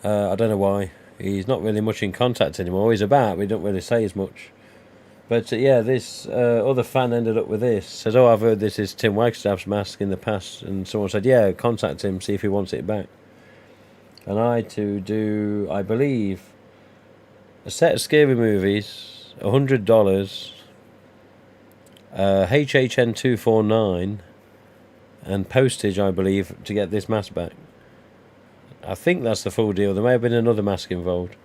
I don't know why. He's not really much in contact anymore. He's about, but he don't really say as much. But yeah, this other fan ended up with this. Says, oh, I've heard this is Tim Wagstaff's mask in the past. And someone said, yeah, contact him, see if he wants it back. And I had to do, I believe, a set of scary movies, $100, HHN 249, and postage, I believe, to get this mask back. I think that's the full deal. There may have been another mask involved.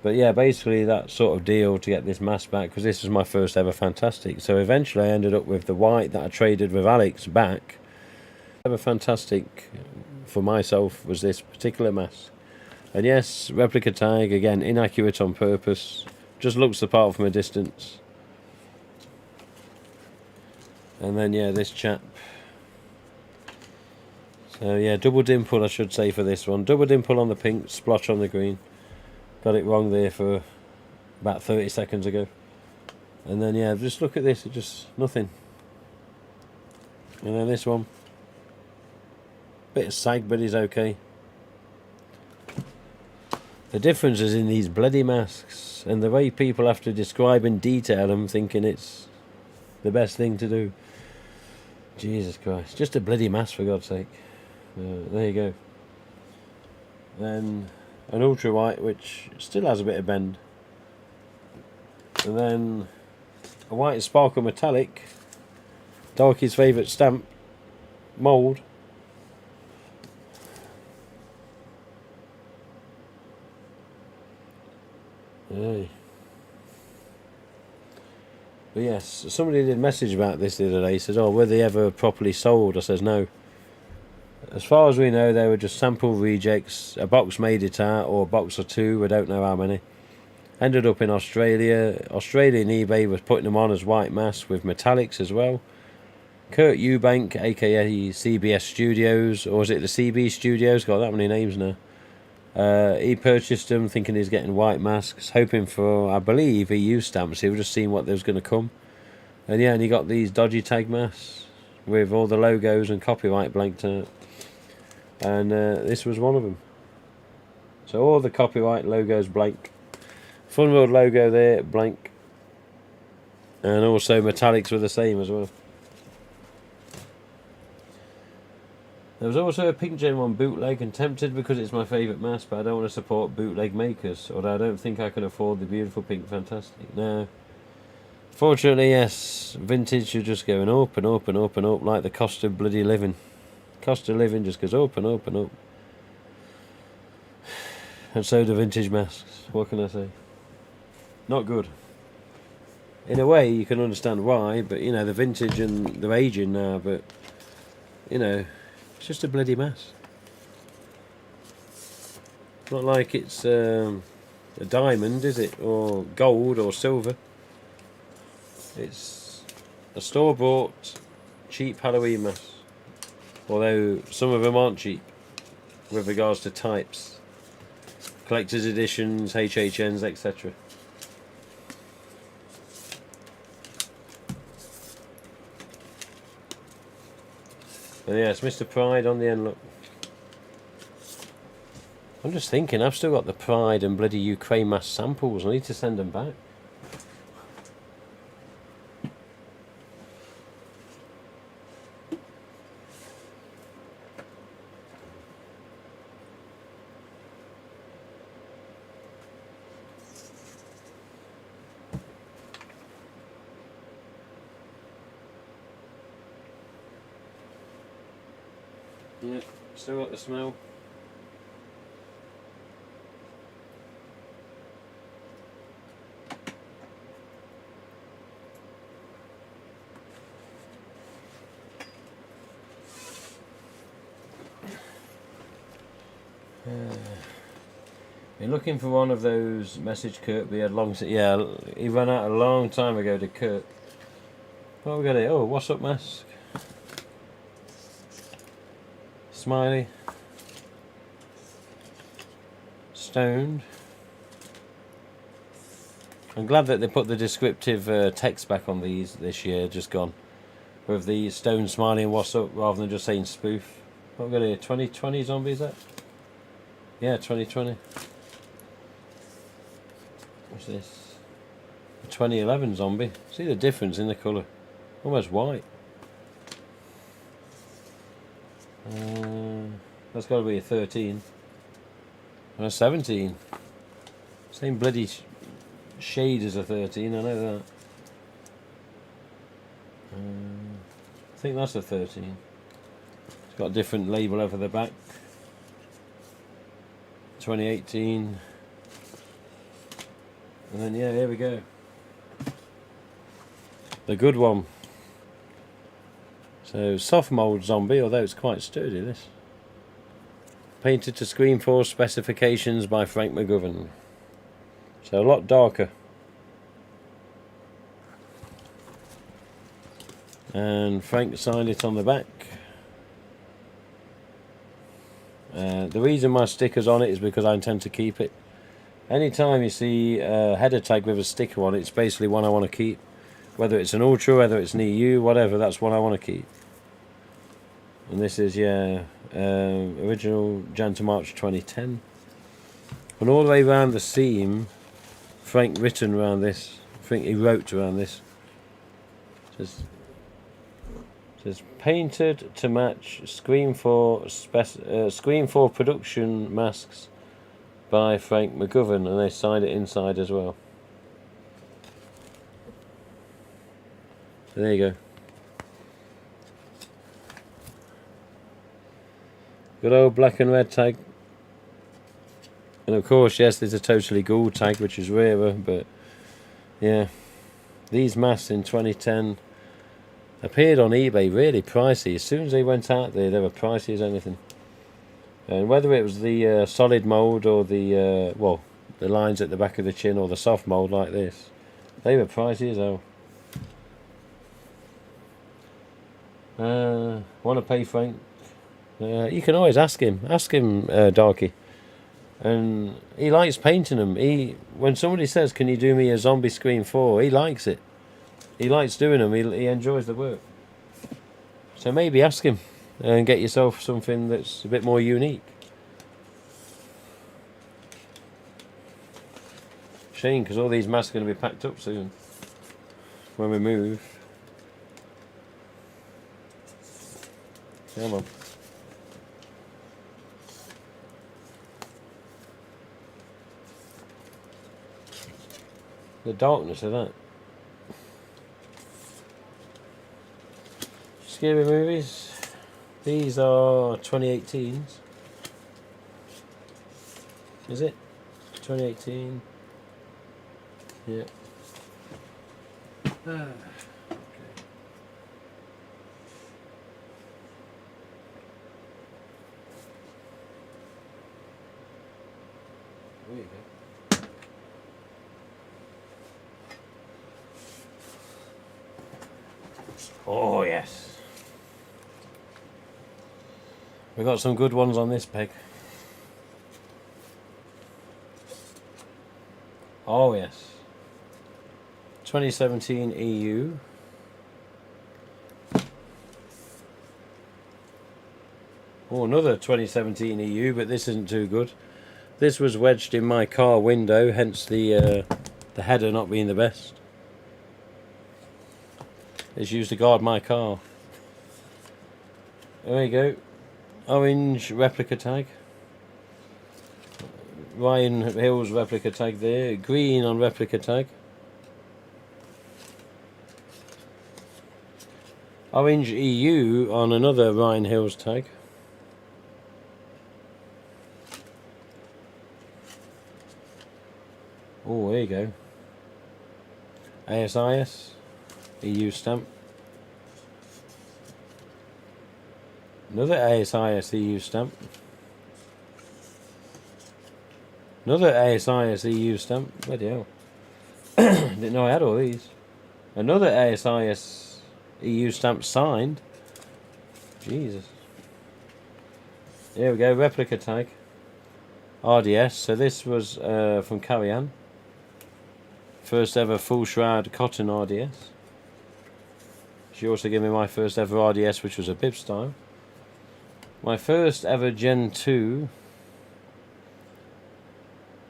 But yeah, basically that sort of deal to get this mask back, because this was my first ever Fantastic. So eventually I ended up with the white that I traded with Alex back. Ever Fantastic for myself was this particular mask. And yes, replica tag, again, inaccurate on purpose. Just looks the part from a distance. And then yeah, this chap. So yeah, double dimple I should say for this one. Double dimple on the pink, splotch on the green. Got it wrong there for about 30 seconds ago. And then yeah, just look at this, it's just nothing. And then this one. Bit of sag, but he's okay. The difference is in these bloody masks and the way people have to describe in detail them, thinking it's the best thing to do. Jesus Christ, just a bloody mask for God's sake. There you go. Then an ultra white which still has a bit of bend. And then a white sparkle metallic, Darky's favourite stamp, mould. Hey. But yes, somebody did message about this the other day. He says, oh, were they ever properly sold? I says, no. As far as we know, they were just sample rejects. A box made it out, or a box or two, we don't know how many. Ended up in Australia. Australian eBay was putting them on as white masks with metallics as well. Kurt Eubank, aka CBS Studios, or is it the CB Studios? Got that many names now. He purchased them thinking he's getting white masks, hoping for, I believe, EU stamps. He was just seeing what there was going to come. And yeah, and he got these dodgy tag masks with all the logos and copyright blanked out. And this was one of them. So all the copyright logos blank. Fun World logo there, blank. And also metallics were the same as well. There was also a Pink Gen 1 bootleg, and tempted because it's my favourite mask, but I don't want to support bootleg makers, although I don't think I can afford the beautiful Pink Fantastic. No. Fortunately, yes, vintage is just going up and up and up and up like the cost of bloody living. Cost of living just goes up and up and up. And so do vintage masks, what can I say? Not good. In a way, you can understand why, but you know, the vintage and they're aging now, but you know, it's just a bloody mess. Not like it's a diamond, is it? Or gold or silver. It's a store-bought, cheap Halloween mask. Although some of them aren't cheap with regards to types. Collector's editions, HHNs, etc. But yeah, it's Mr. Pride on the end, look. I'm just thinking, I've still got the Pride and bloody Ukraine mask samples. I need to send them back. Yeah, still got the smell. You're looking for one of those message Kurt we had long. Yeah, he ran out a long time ago to Kurt. What we got here? Oh, what's up, mask? Smiley. Stoned. I'm glad that they put the descriptive text back on these this year, just gone. With the stone, smiley and what's up rather than just saying spoof. What we got here? 2020 zombie, is that? Yeah, 2020. What's this? A 2011 zombie. See the difference in the colour? Almost white. That's got to be a 13. And a 17. Same bloody shade as a 13, I know that. I think that's a 13. It's got a different label over the back. 2018. And then, yeah, here we go. The good one. So, soft mould zombie, although it's quite sturdy, this. Painted to Screen 4 specifications by Frank McGovern. So, a lot darker. And Frank signed it on the back. The reason my sticker's on it is because I intend to keep it. Anytime you see a header tag with a sticker on it, it's basically one I want to keep. Whether it's an Ultra, whether it's an EU, whatever, that's one I want to keep. And this is, yeah, original Jan to March 2010. And all the way around the seam, Frank written around this. I think he wrote around this. Says painted to match Screen 4 production masks by Frank McGovern, and they signed it inside as well. So there you go. Good old black and red tag. And of course, yes, there's a totally gold tag, which is rarer, but yeah. These masks in 2010 appeared on eBay really pricey. As soon as they went out there, they were pricey as anything. And whether it was the solid mould or the, the lines at the back of the chin or the soft mould like this, they were pricey as hell. Want to pay Frank? You can always ask him, Darky. And he likes painting them. When somebody says, can you do me a zombie Screen 4, he likes it. He likes doing them, he enjoys the work. So maybe ask him and get yourself something that's a bit more unique. Shame, because all these masks are going to be packed up soon when we move. Come on. The darkness of that. Scary movies. These are 2018s. Is it? 2018. Yeah. Okay. There you go. Oh yes. We got some good ones on this peg. Oh yes. 2017 EU. Oh, another 2017 EU, but this isn't too good. This was wedged in my car window, hence the header not being the best. It's used to guard my car. There you go. Orange replica tag. Ryan Hills replica tag there. Green on replica tag. Orange EU on another Ryan Hills tag. Oh, there you go. ASIS EU stamp. Another ASIS EU stamp. Another ASIS EU stamp. Bloody hell. Didn't know I had all these. Another ASIS EU stamp signed. Jesus. Here we go, replica tag. RDS. So this was from Carrion. First ever full shroud cotton RDS. She also gave me my first ever RDS, which was a bib style. My first ever Gen 2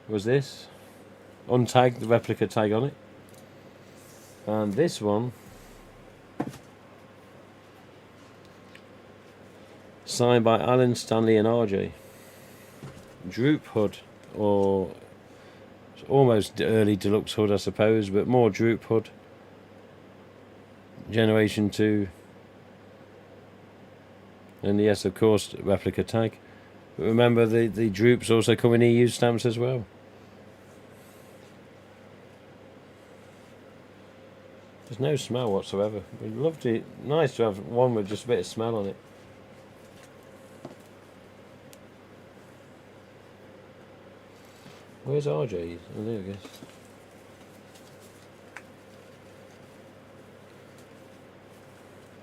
was this. Untagged, the replica tag on it. And this one, signed by Alan, Stanley and RJ. Droop hood, or almost early deluxe hood I suppose, but more droop hood. Generation 2. And yes, of course, replica tag. But remember, the droops also come in EU stamps as well. There's no smell whatsoever. We'd love to. Nice to have one with just a bit of smell on it. Where's RJ's? Oh, there we go.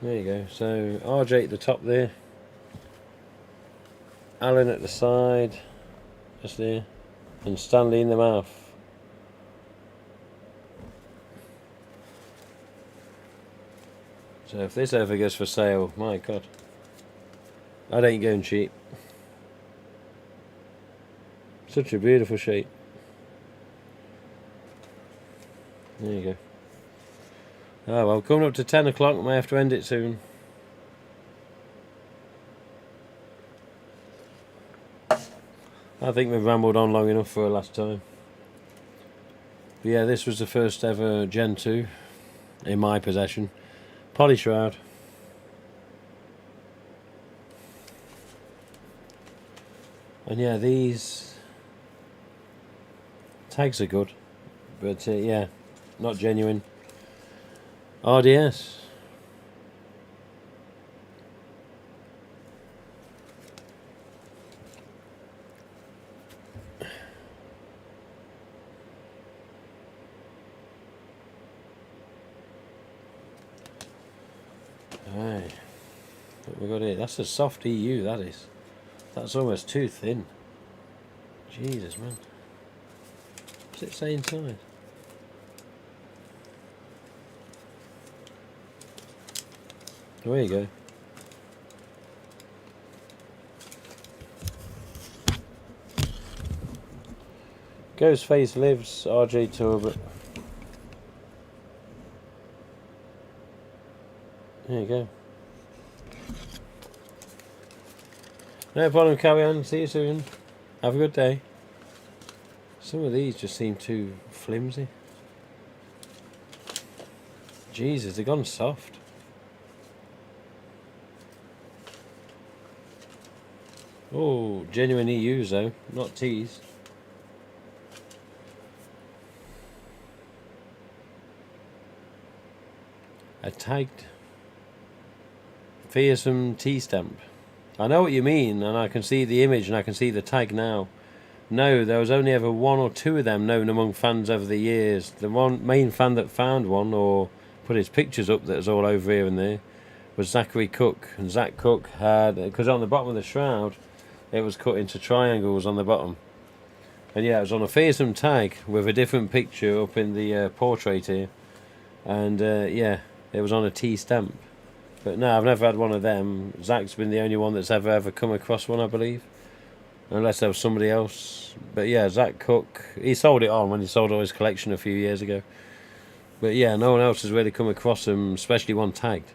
There you go. So RJ at the top there. Alan at the side. Just there. And Stanley in the mouth. So if this ever goes for sale, my God, that ain't going cheap. Such a beautiful shape. There you go. Oh well, coming up to 10 o'clock, I may have to end it soon. I think we've rambled on long enough for a last time. But yeah, this was the first ever Gen 2 in my possession. Poly shroud. And yeah, these tags are good, but yeah, not genuine. RDS. Alright, what we got here? That's a soft EU, that is. That's almost too thin. Jesus, man. What's it say inside? There you go. Ghostface lives, RJ Torbert. There you go. No problem, carry on. See you soon. Have a good day. Some of these just seem too flimsy. Jesus, they've gone soft. Oh, genuine EUs though, not T's. A tagged fearsome T-stamp. I know what you mean, and I can see the image and I can see the tag now. No, there was only ever one or two of them known among fans over the years. The one main fan that found one or put his pictures up that was all over here and there was Zachary Cook. And Zach Cook had, because on the bottom of the shroud it was cut into triangles on the bottom. And yeah, it was on a fearsome tag with a different picture up in the portrait here. And yeah, it was on a T stamp. But no, I've never had one of them. Zach's been the only one that's ever come across one, I believe. Unless there was somebody else. But yeah, Zach Cook, he sold it on when he sold all his collection a few years ago. But yeah, no one else has really come across them, especially one tagged.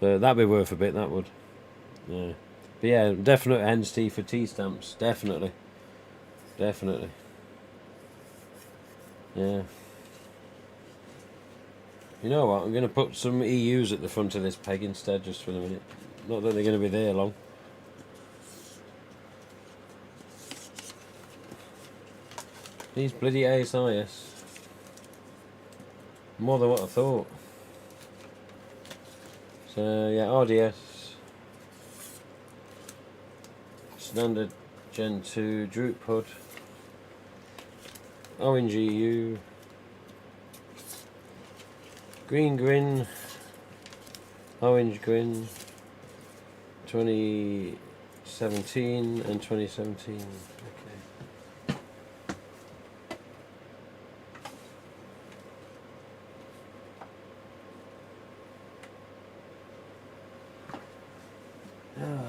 But that'd be worth a bit, that would. Yeah. But yeah, definite hen's teeth for T-stamps. Definitely. Definitely. Yeah. You know what, I'm going to put some EUs at the front of this peg instead, just for a minute. Not that they're going to be there long. These bloody ASIS. More than what I thought. So yeah, RDS. Standard Gen 2 Droop Hood. Orange EU. Green Grin. Orange Grin. 2017 and 2017. I don't know.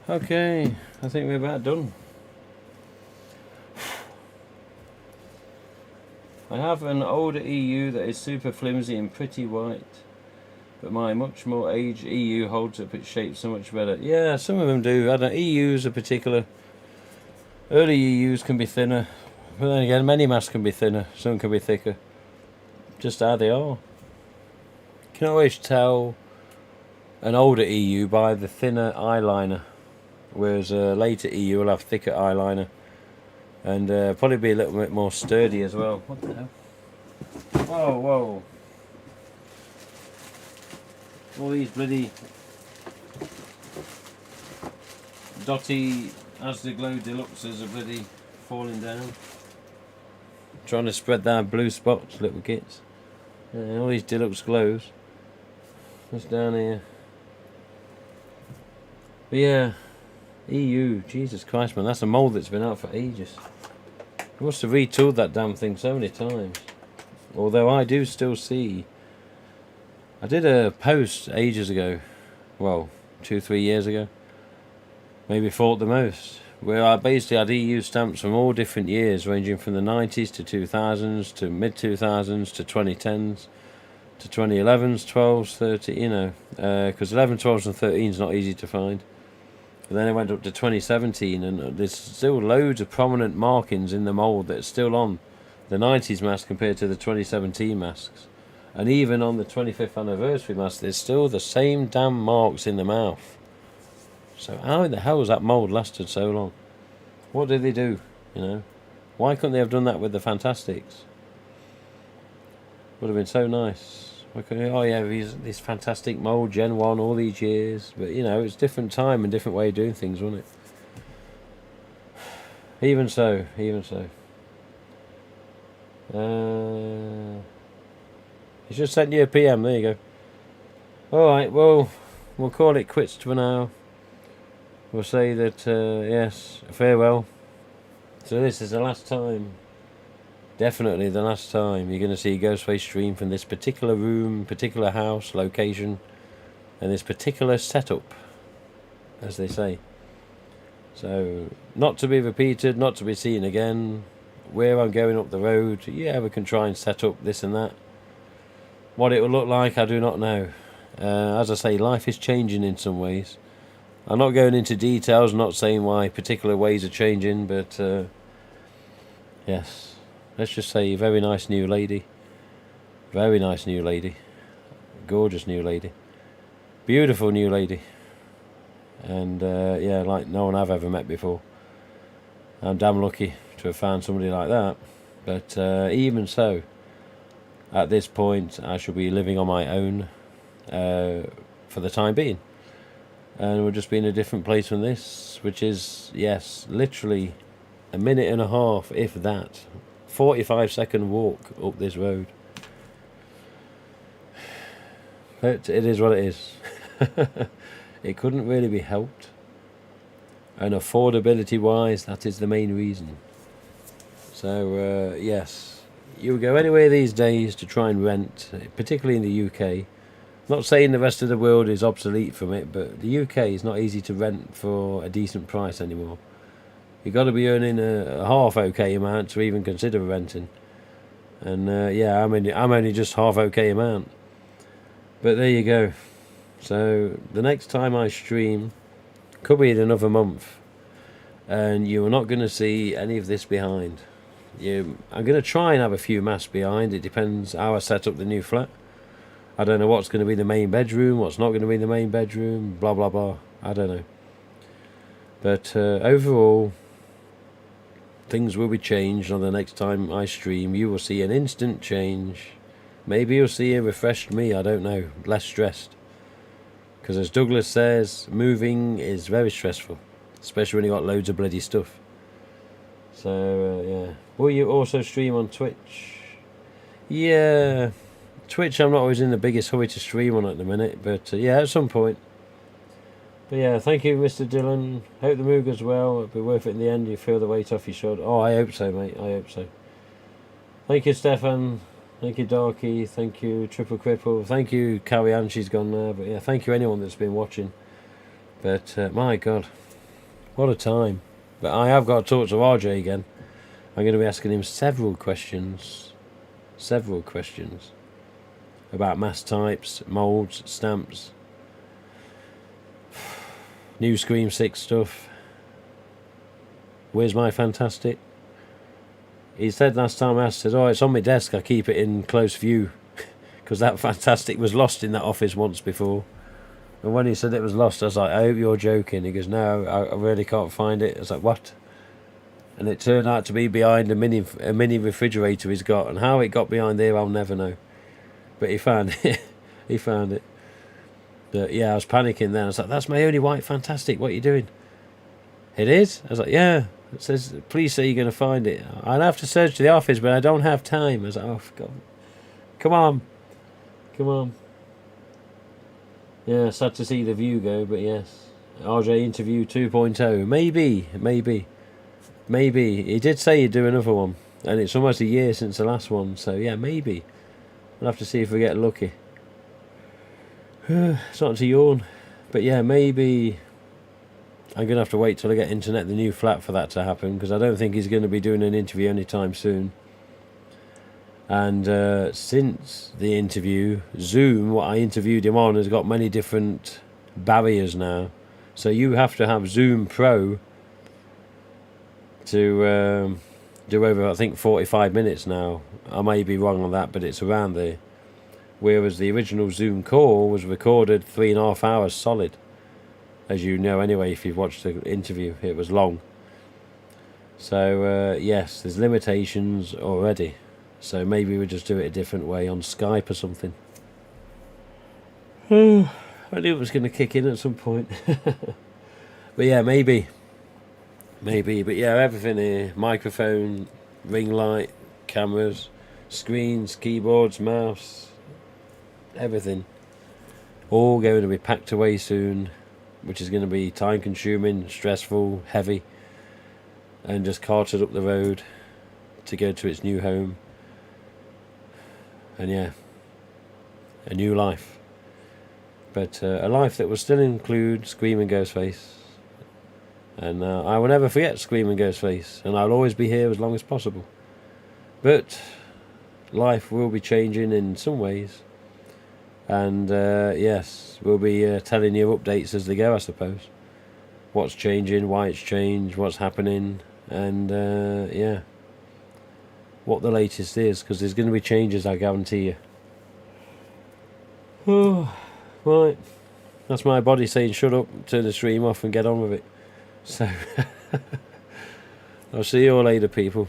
Okay, I think we're about done. I have an older EU that is super flimsy and pretty white, but my much more aged EU holds up its shape so much better. Yeah, some of them do. I don't know, EUs are particular. Early EUs can be thinner, but then again, many masks can be thinner, some can be thicker. Just how they are. You can always tell an older EU by the thinner eyeliner. Whereas a later EU will have thicker eyeliner and probably be a little bit more sturdy as well. What the hell? Whoa, whoa. All these bloody Dotty Asdaglow Deluxes are bloody falling down. Trying to spread down blue spots, little kits. All these Deluxe Glows. Just down here. But yeah. EU, Jesus Christ, man, that's a mould that's been out for ages. I must have retooled that damn thing so many times. Although I do still see. I did a post ages ago, well, 2-3 years ago, maybe 4 at the most, where I basically had EU stamps from all different years, ranging from the 90s to 2000s to mid 2000s to 2010s to 2011s, 12s, 13, you know, because 11, 12s and 13s not easy to find. And then it went up to 2017, and there's still loads of prominent markings in the mould that's still on the 90s mask compared to the 2017 masks. And even on the 25th anniversary mask, there's still the same damn marks in the mouth. So how in the hell has that mould lasted so long? What did they do, you know? Why couldn't they have done that with the Fantastics? Would have been so nice. Oh yeah, this fantastic mould, Gen 1, all these years. But, you know, it's different time and different way of doing things, wasn't it? Even so, even so. He's just sent you a PM, there you go. Alright, well, we'll call it quits for now. We'll say that, yes, farewell. So this is the last time. Definitely the last time you're going to see Ghostface stream from this particular room, particular house, location, and this particular setup, as they say. So, not to be repeated, not to be seen again. where I'm going up the road, yeah, we can try and set up this and that. What it will look like, I do not know. As I say, life is changing in some ways. I'm not going into details, not saying why particular ways are changing, but yes, let's just say very nice new lady. Very nice new lady. Gorgeous new lady. Beautiful new lady. And yeah, like no one I've ever met before. I'm damn lucky to have found somebody like that. But even so, at this point, I shall be living on my own for the time being. And we'll just be in a different place from this, which is, yes, literally a minute and a half, if that. 45-second walk up this road. But it is what it is. It couldn't really be helped. And affordability wise, that is the main reason. So yes, you go anywhere these days to try and rent, particularly in the UK. Not saying the rest of the world is obsolete from it, but the UK is not easy to rent for a decent price anymore. You've got to be earning a half okay amount to even consider renting. And yeah, I'm only just half okay amount. But there you go. So the next time I stream could be in another month, and you are not going to see any of this behind. I'm going to try and have a few masks behind. It depends how I set up the new flat. I don't know what's going to be the main bedroom, what's not going to be the main bedroom, blah blah blah. I don't know. But overall, things will be changed on the next time I stream. You will see an instant change. Maybe you'll see a refreshed me, I don't know, less stressed. Because as Douglas says, moving is very stressful, especially when you got loads of bloody stuff. So yeah. Will you also stream on Twitch? Yeah. Twitch I'm not always in the biggest hurry to stream on at the minute, but yeah, at some point. But yeah, thank you, Mr. Dillon. Hope the move goes well. It'll be worth it in the end. You feel the weight off your shoulder. Oh, I hope so, mate. I hope so. Thank you, Stefan. Thank you, Darky. Thank you, Triple Cripple. Thank you, Carrie Ann. She's gone now. But yeah, thank you, anyone that's been watching. But my God, what a time. But I have got to talk to RJ again. I'm going to be asking him several questions. Several questions. About mask types, moulds, stamps, new Scream 6 stuff. Where's my Fantastic? He said last time I asked, oh, it's on my desk, I keep it in close view. Because that Fantastic was lost in that office once before. And when he said it was lost, I was like, I hope you're joking. He goes, no, I really can't find it. I was like, what? And it turned out to be behind a mini refrigerator he's got. And how it got behind there, I'll never know. But he found it. He found it. But yeah, I was panicking then. I was like, that's my only white Fantastic. What are you doing? It is? I was like, yeah. It says, please say you're going to find it. I'll have to search the office, but I don't have time. I was like, oh, God. Come on. Come on. Yeah, sad to see the view go, but yes. RJ interview 2.0. Maybe. He did say he'd do another one. And it's almost a year since the last one. So yeah, maybe. We'll have to see if we get lucky. It's not to yawn. But yeah, maybe I'm going to have to wait till I get internet in the new flat for that to happen, because I don't think he's going to be doing an interview anytime soon. And since the interview, Zoom, what I interviewed him on, has got many different barriers now. So you have to have Zoom Pro to do over, I think, 45 minutes now. I may be wrong on that, but it's around there. Whereas the original Zoom call was recorded 3.5 hours solid. As you know anyway, if you've watched the interview, it was long. So yes, there's limitations already. So maybe we'll just do it a different way on Skype or something. I knew it was going to kick in at some point. But yeah, maybe. But yeah, everything here. Microphone, ring light, cameras, screens, keyboards, mouse. Everything. All going to be packed away soon. Which is going to be time consuming, stressful, heavy. And just carted up the road to go to its new home. And yeah, a new life. But a life that will still include Screaming Ghostface. And I will never forget Screaming Ghostface. And I'll always be here as long as possible. But life will be changing in some ways. And yes, we'll be telling you updates as they go, I suppose. What's changing, why it's changed, what's happening, and yeah, what the latest is, because there's going to be changes, I guarantee you. Oh, right. That's my body saying shut up, turn the stream off and get on with it. So, I'll see you all later, people.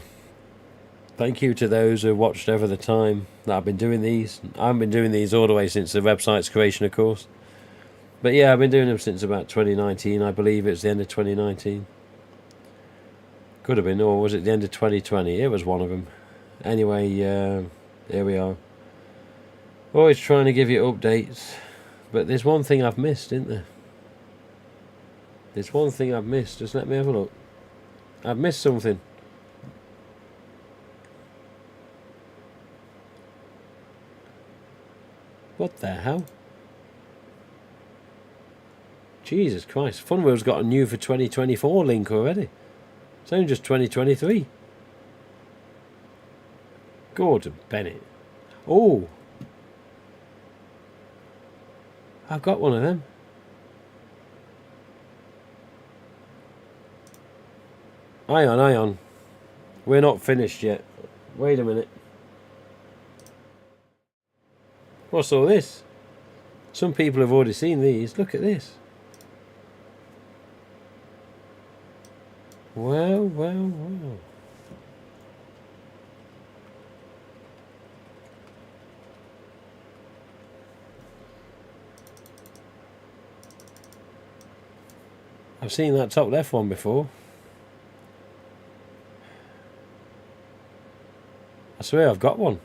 Thank you to those who watched over the time that I've been doing these. I haven't been doing these all the way since the website's creation, of course. But yeah, I've been doing them since about 2019. I believe it's the end of 2019. Could have been, or was it the end of 2020? It was one of them. Anyway, here we are. Always trying to give you updates. But there's one thing I've missed, isn't there? There's one thing I've missed. Just let me have a look. I've missed something. What the hell? Jesus Christ. Funwheel's got a new for 2024 link already. It's only just 2023. Gordon Bennett. Oh! I've got one of them. Ion. We're not finished yet. Wait a minute. What's all this? Some people have already seen these. Look at this. Well. I've seen that top left one before. I swear I've got one.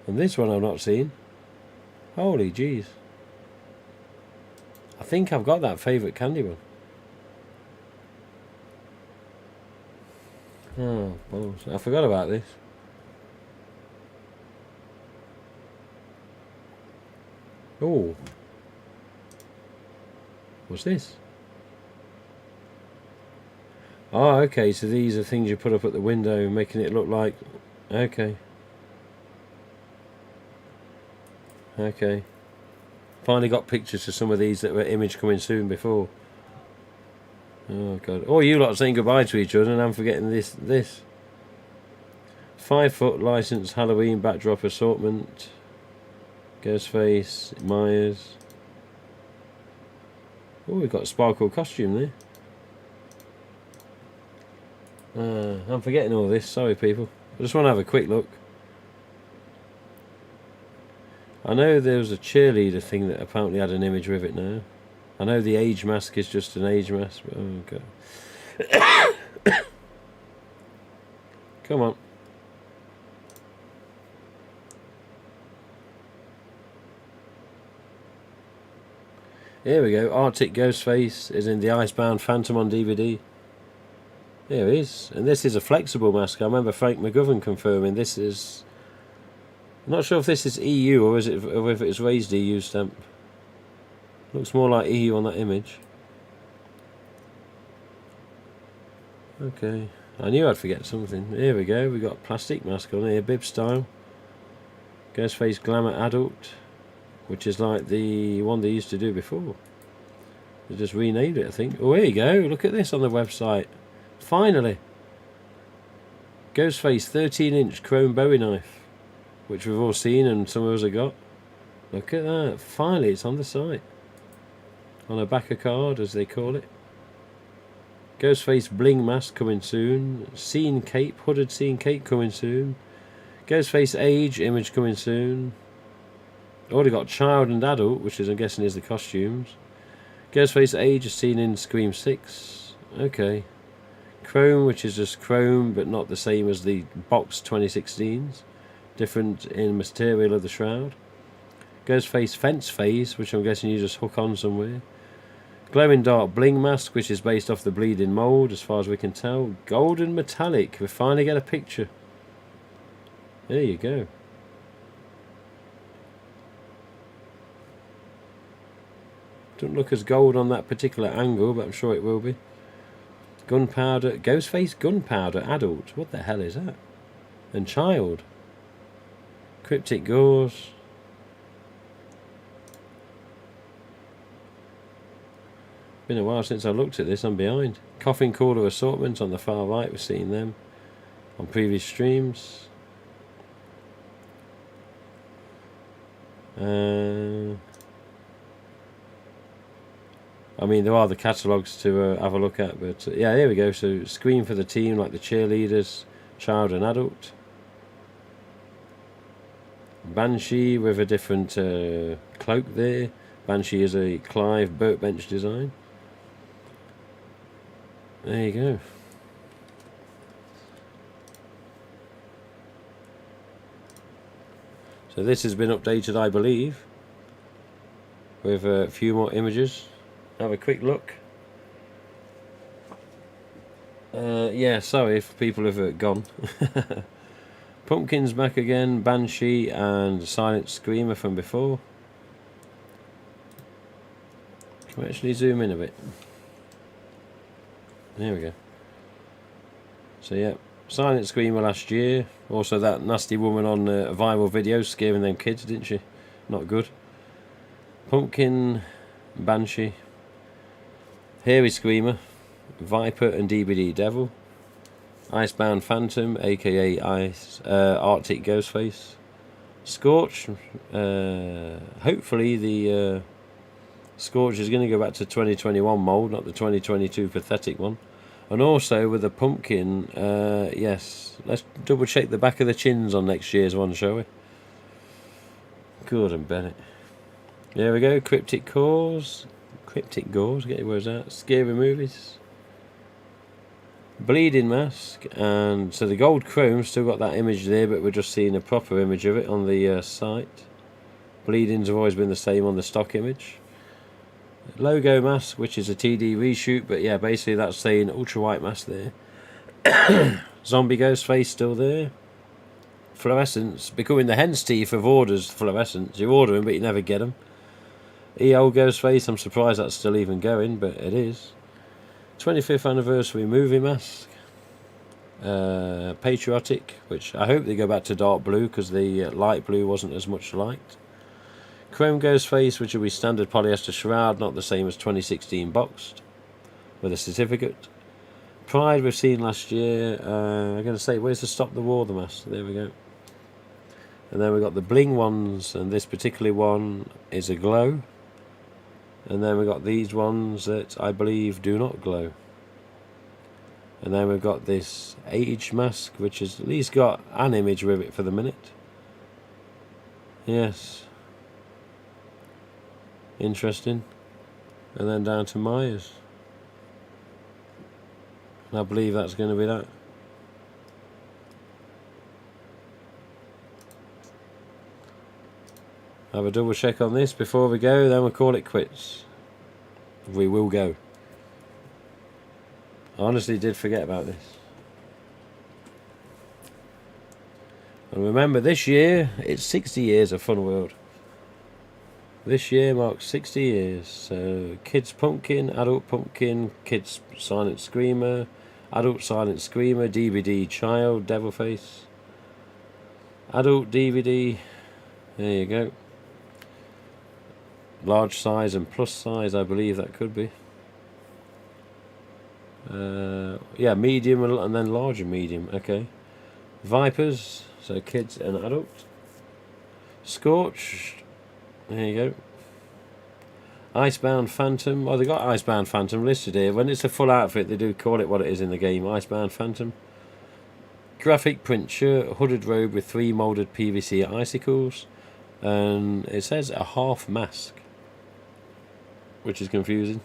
And this one I've not seen. Holy jeez. I think I've got that favourite candy one. Oh, balls. I forgot about this. Oh. What's this? Oh, okay, so these are things you put up at the window, making it look like... Okay. Okay. Finally got pictures of some of these that were image coming soon before. Oh, God. Oh, you lot are saying goodbye to each other, and I'm forgetting this. 5 foot licensed Halloween backdrop assortment. Ghostface, Myers. Oh, we've got a sparkle costume there. I'm forgetting all this. Sorry, people. I just want to have a quick look. I know there was a cheerleader thing that apparently had an image with it now. I know the age mask is just an age mask. But oh, God. Come on. Here we go. Arctic Ghostface is in the Icebound Phantom on DVD. Here it is. And this is a flexible mask. I remember Frank McGovern confirming this is... I'm not sure if this is EU or if it's raised EU stamp. Looks more like EU on that image. Okay. I knew I'd forget something. Here we go. We got a plastic mask on here. Bib style. Ghostface Glamour Adult. Which is like the one they used to do before. They just renamed it, I think. Oh, here you go. Look at this on the website. Finally. Ghostface 13-inch chrome Bowie knife. Which we've all seen and some of us have got. Look at that. Finally, it's on the site. On a backer card, as they call it. Ghostface bling mask coming soon. Scene cape, hooded scene cape coming soon. Ghostface age image coming soon. Already got child and adult, which is I'm guessing is the costumes. Ghostface age is seen in Scream 6. Okay. Chrome, which is just chrome, but not the same as the box 2016s. Different in material of the shroud. Ghostface fence phase, which I'm guessing you just hook on somewhere. Glowing dark bling mask, which is based off the bleeding mould, as far as we can tell. Golden metallic. We finally get a picture. There you go. Doesn't look as gold on that particular angle, but I'm sure it will be. Gunpowder. Ghostface gunpowder adult. What the hell is that? and Child. Cryptic Gauze. Been a while since I looked at this, I'm behind. Coffin Cooler Assortment on the far right, we've seen them on previous streams. I mean, there are the catalogues to have a look at, but yeah, here we go. So, screen for the team, like the cheerleaders, child and adult. Banshee with a different cloak there. Banshee is a Clive Burtbench design. There you go. So this has been updated, I believe, with a few more images. Have a quick look. Yeah, sorry if people have gone. Pumpkin's back again, Banshee and Silent Screamer from before. Can we actually zoom in a bit? There we go. So yeah, Silent Screamer last year. Also that nasty woman on a viral video scaring them kids, didn't she? Not good. Pumpkin, Banshee, Hairy Screamer, Viper and DBD Devil, Icebound Phantom, aka Arctic Ghostface, Scorch. Hopefully the Scorch is going to go back to 2021 mould, not the 2022 pathetic one. And also with the pumpkin, yes, let's double check the back of the chins on next year's one, shall we? Gordon Bennett. There we go, Cryptic Gauze, get your words out, Scary Movies, Bleeding Mask, and so the gold chrome still got that image there, but we're just seeing a proper image of it on the site. Bleedings have always been the same on the stock image. Logo mask, which is a TD reshoot, but yeah, basically that's saying ultra white mask there. Zombie Ghostface still there. Fluorescence, becoming the hen's teeth of orders. Fluorescence, you order them but you never get them. EO Ghostface, I'm surprised that's still even going, but it is. 25th anniversary movie mask. Patriotic, which I hope they go back to dark blue because the light blue wasn't as much liked. Chrome Ghostface, which will be standard polyester shroud, not the same as 2016 boxed, with a certificate. Pride we've seen last year. I'm going to say, where's the Stop the War, the mask? There we go. And then we've got the bling ones, and this particular one is a glow. And then we've got these ones that I believe do not glow. And then we've got this age mask, which has at least got an image with it for the minute. Yes. Interesting. And then down to Myers. And I believe that's going to be that. Have a double check on this before we go, then we'll call it quits. We will go. I honestly did forget about this. And remember, this year, it's 60 years of Fun World. This year marks 60 years. So, Kids Pumpkin, Adult Pumpkin, Kids Silent Screamer, Adult Silent Screamer, DVD Child, Devilface, Adult DVD, there you go. Large size and plus size, I believe that could be. Yeah, medium and then large and medium, okay. Vipers, so kids and adult. Scorched, there you go. Icebound Phantom, oh, they got Icebound Phantom listed here. When it's a full outfit, they do call it what it is in the game, Icebound Phantom. Graphic print shirt, hooded robe with 3 moulded PVC icicles. And it says a half mask, which is confusing.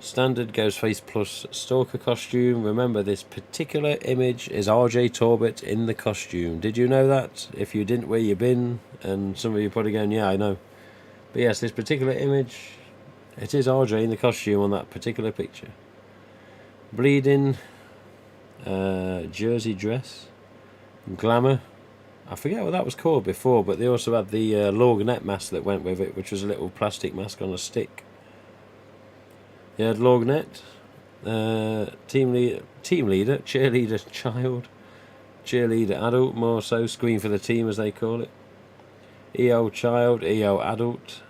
Standard Ghostface Plus Stalker costume. Remember, this particular image is RJ Torbett in the costume. Did you know that? If you didn't, where you been? And some of you probably going, yeah, I know. But yes, this particular image, it is RJ in the costume on that particular picture. Bleeding, jersey dress, glamour. I forget what that was called before, but they also had the Lorgnette mask that went with it, which was a little plastic mask on a stick. You had Lorgnette, Team leader, cheerleader, child, cheerleader, adult, more so, screen for the team as they call it. EO child, EO adult.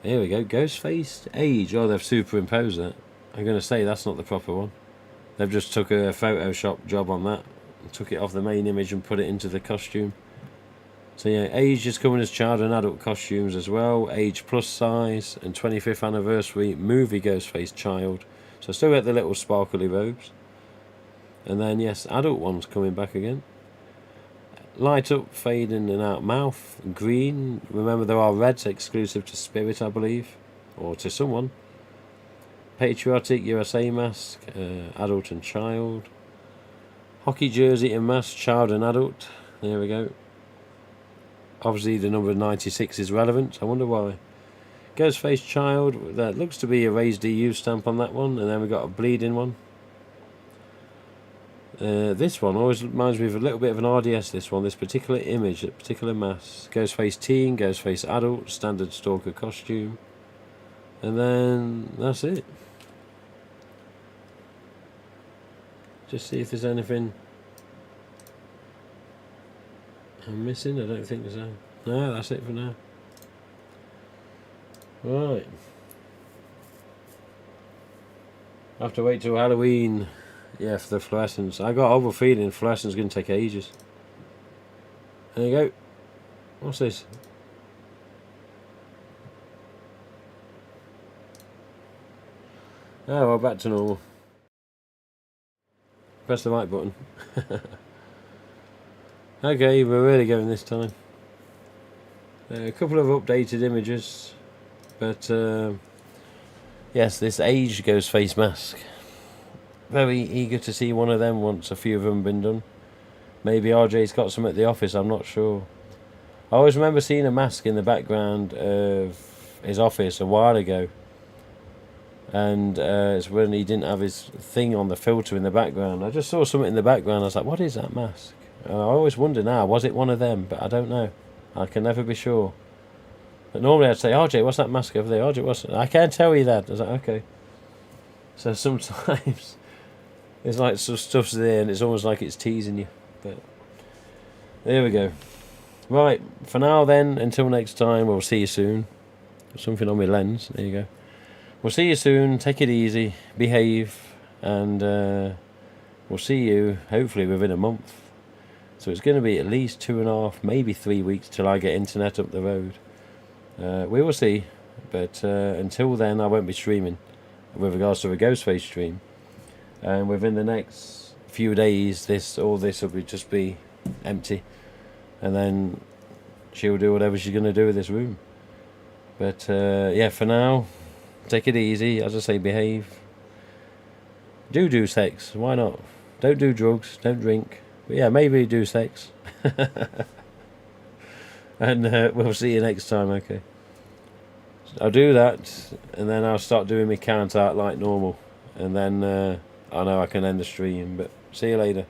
Here we go, Ghostface, age. Oh, they've superimposed that. I'm going to say that's not the proper one. They've just took a Photoshop job on that, and took it off the main image and put it into the costume. So yeah, age is coming as child and adult costumes as well. Age plus size and 25th anniversary movie Ghostface child. So still get the little sparkly robes. And then yes, adult ones coming back again. Light up, fade in and out mouth. Green. Remember there are reds exclusive to Spirit, I believe. Or to someone. Patriotic USA mask. Adult and child. Hockey jersey and mask. Child and adult. There we go. Obviously the number 96 is relevant. I wonder why. Ghostface child. That looks to be a raised EU stamp on that one. And then we've got a bleeding one. This one always reminds me of a little bit of an RDS, this one. This particular image, that particular mask. Ghostface teen, Ghostface adult, standard stalker costume. And then that's it. Just see if there's anything I'm missing. I don't think so. No, that's it for now. Right. I have to wait till Halloween. Yeah, for the fluorescence. I got over feeling fluorescence is going to take ages. There you go. What's this? Oh, well, back to normal. Press the right button. Okay, we're really going this time. A couple of updated images. But, yes, this age Ghostface mask. Very eager to see one of them once a few of them have been done. Maybe RJ's got some at the office, I'm not sure. I always remember seeing a mask in the background of his office a while ago. And it's when he didn't have his thing on the filter in the background. I just saw something in the background, I was like, what is that mask? And I always wonder now, was it one of them? But I don't know. I can never be sure. But normally I'd say, RJ, what's that mask over there? RJ, what's... I can't tell you that. I was like, okay. So sometimes... it's like some stuff's there and it's almost like it's teasing you. But there we go. Right, for now then, until next time, we'll see you soon. Something on my lens, there you go. We'll see you soon, take it easy, behave, and we'll see you hopefully within a month. So it's going to be at least 2.5, maybe 3 weeks till I get internet up the road. We will see, but until then I won't be streaming with regards to a Ghostface stream. And within the next few days, all this will just be empty, and then she'll do whatever she's going to do with this room. But yeah, for now, take it easy. As I say, behave. Do sex. Why not? Don't do drugs. Don't drink. But yeah, maybe do sex. And we'll see you next time. Okay. I'll do that, and then I'll start doing my count out like normal, and then. I know I can end the stream, but see you later.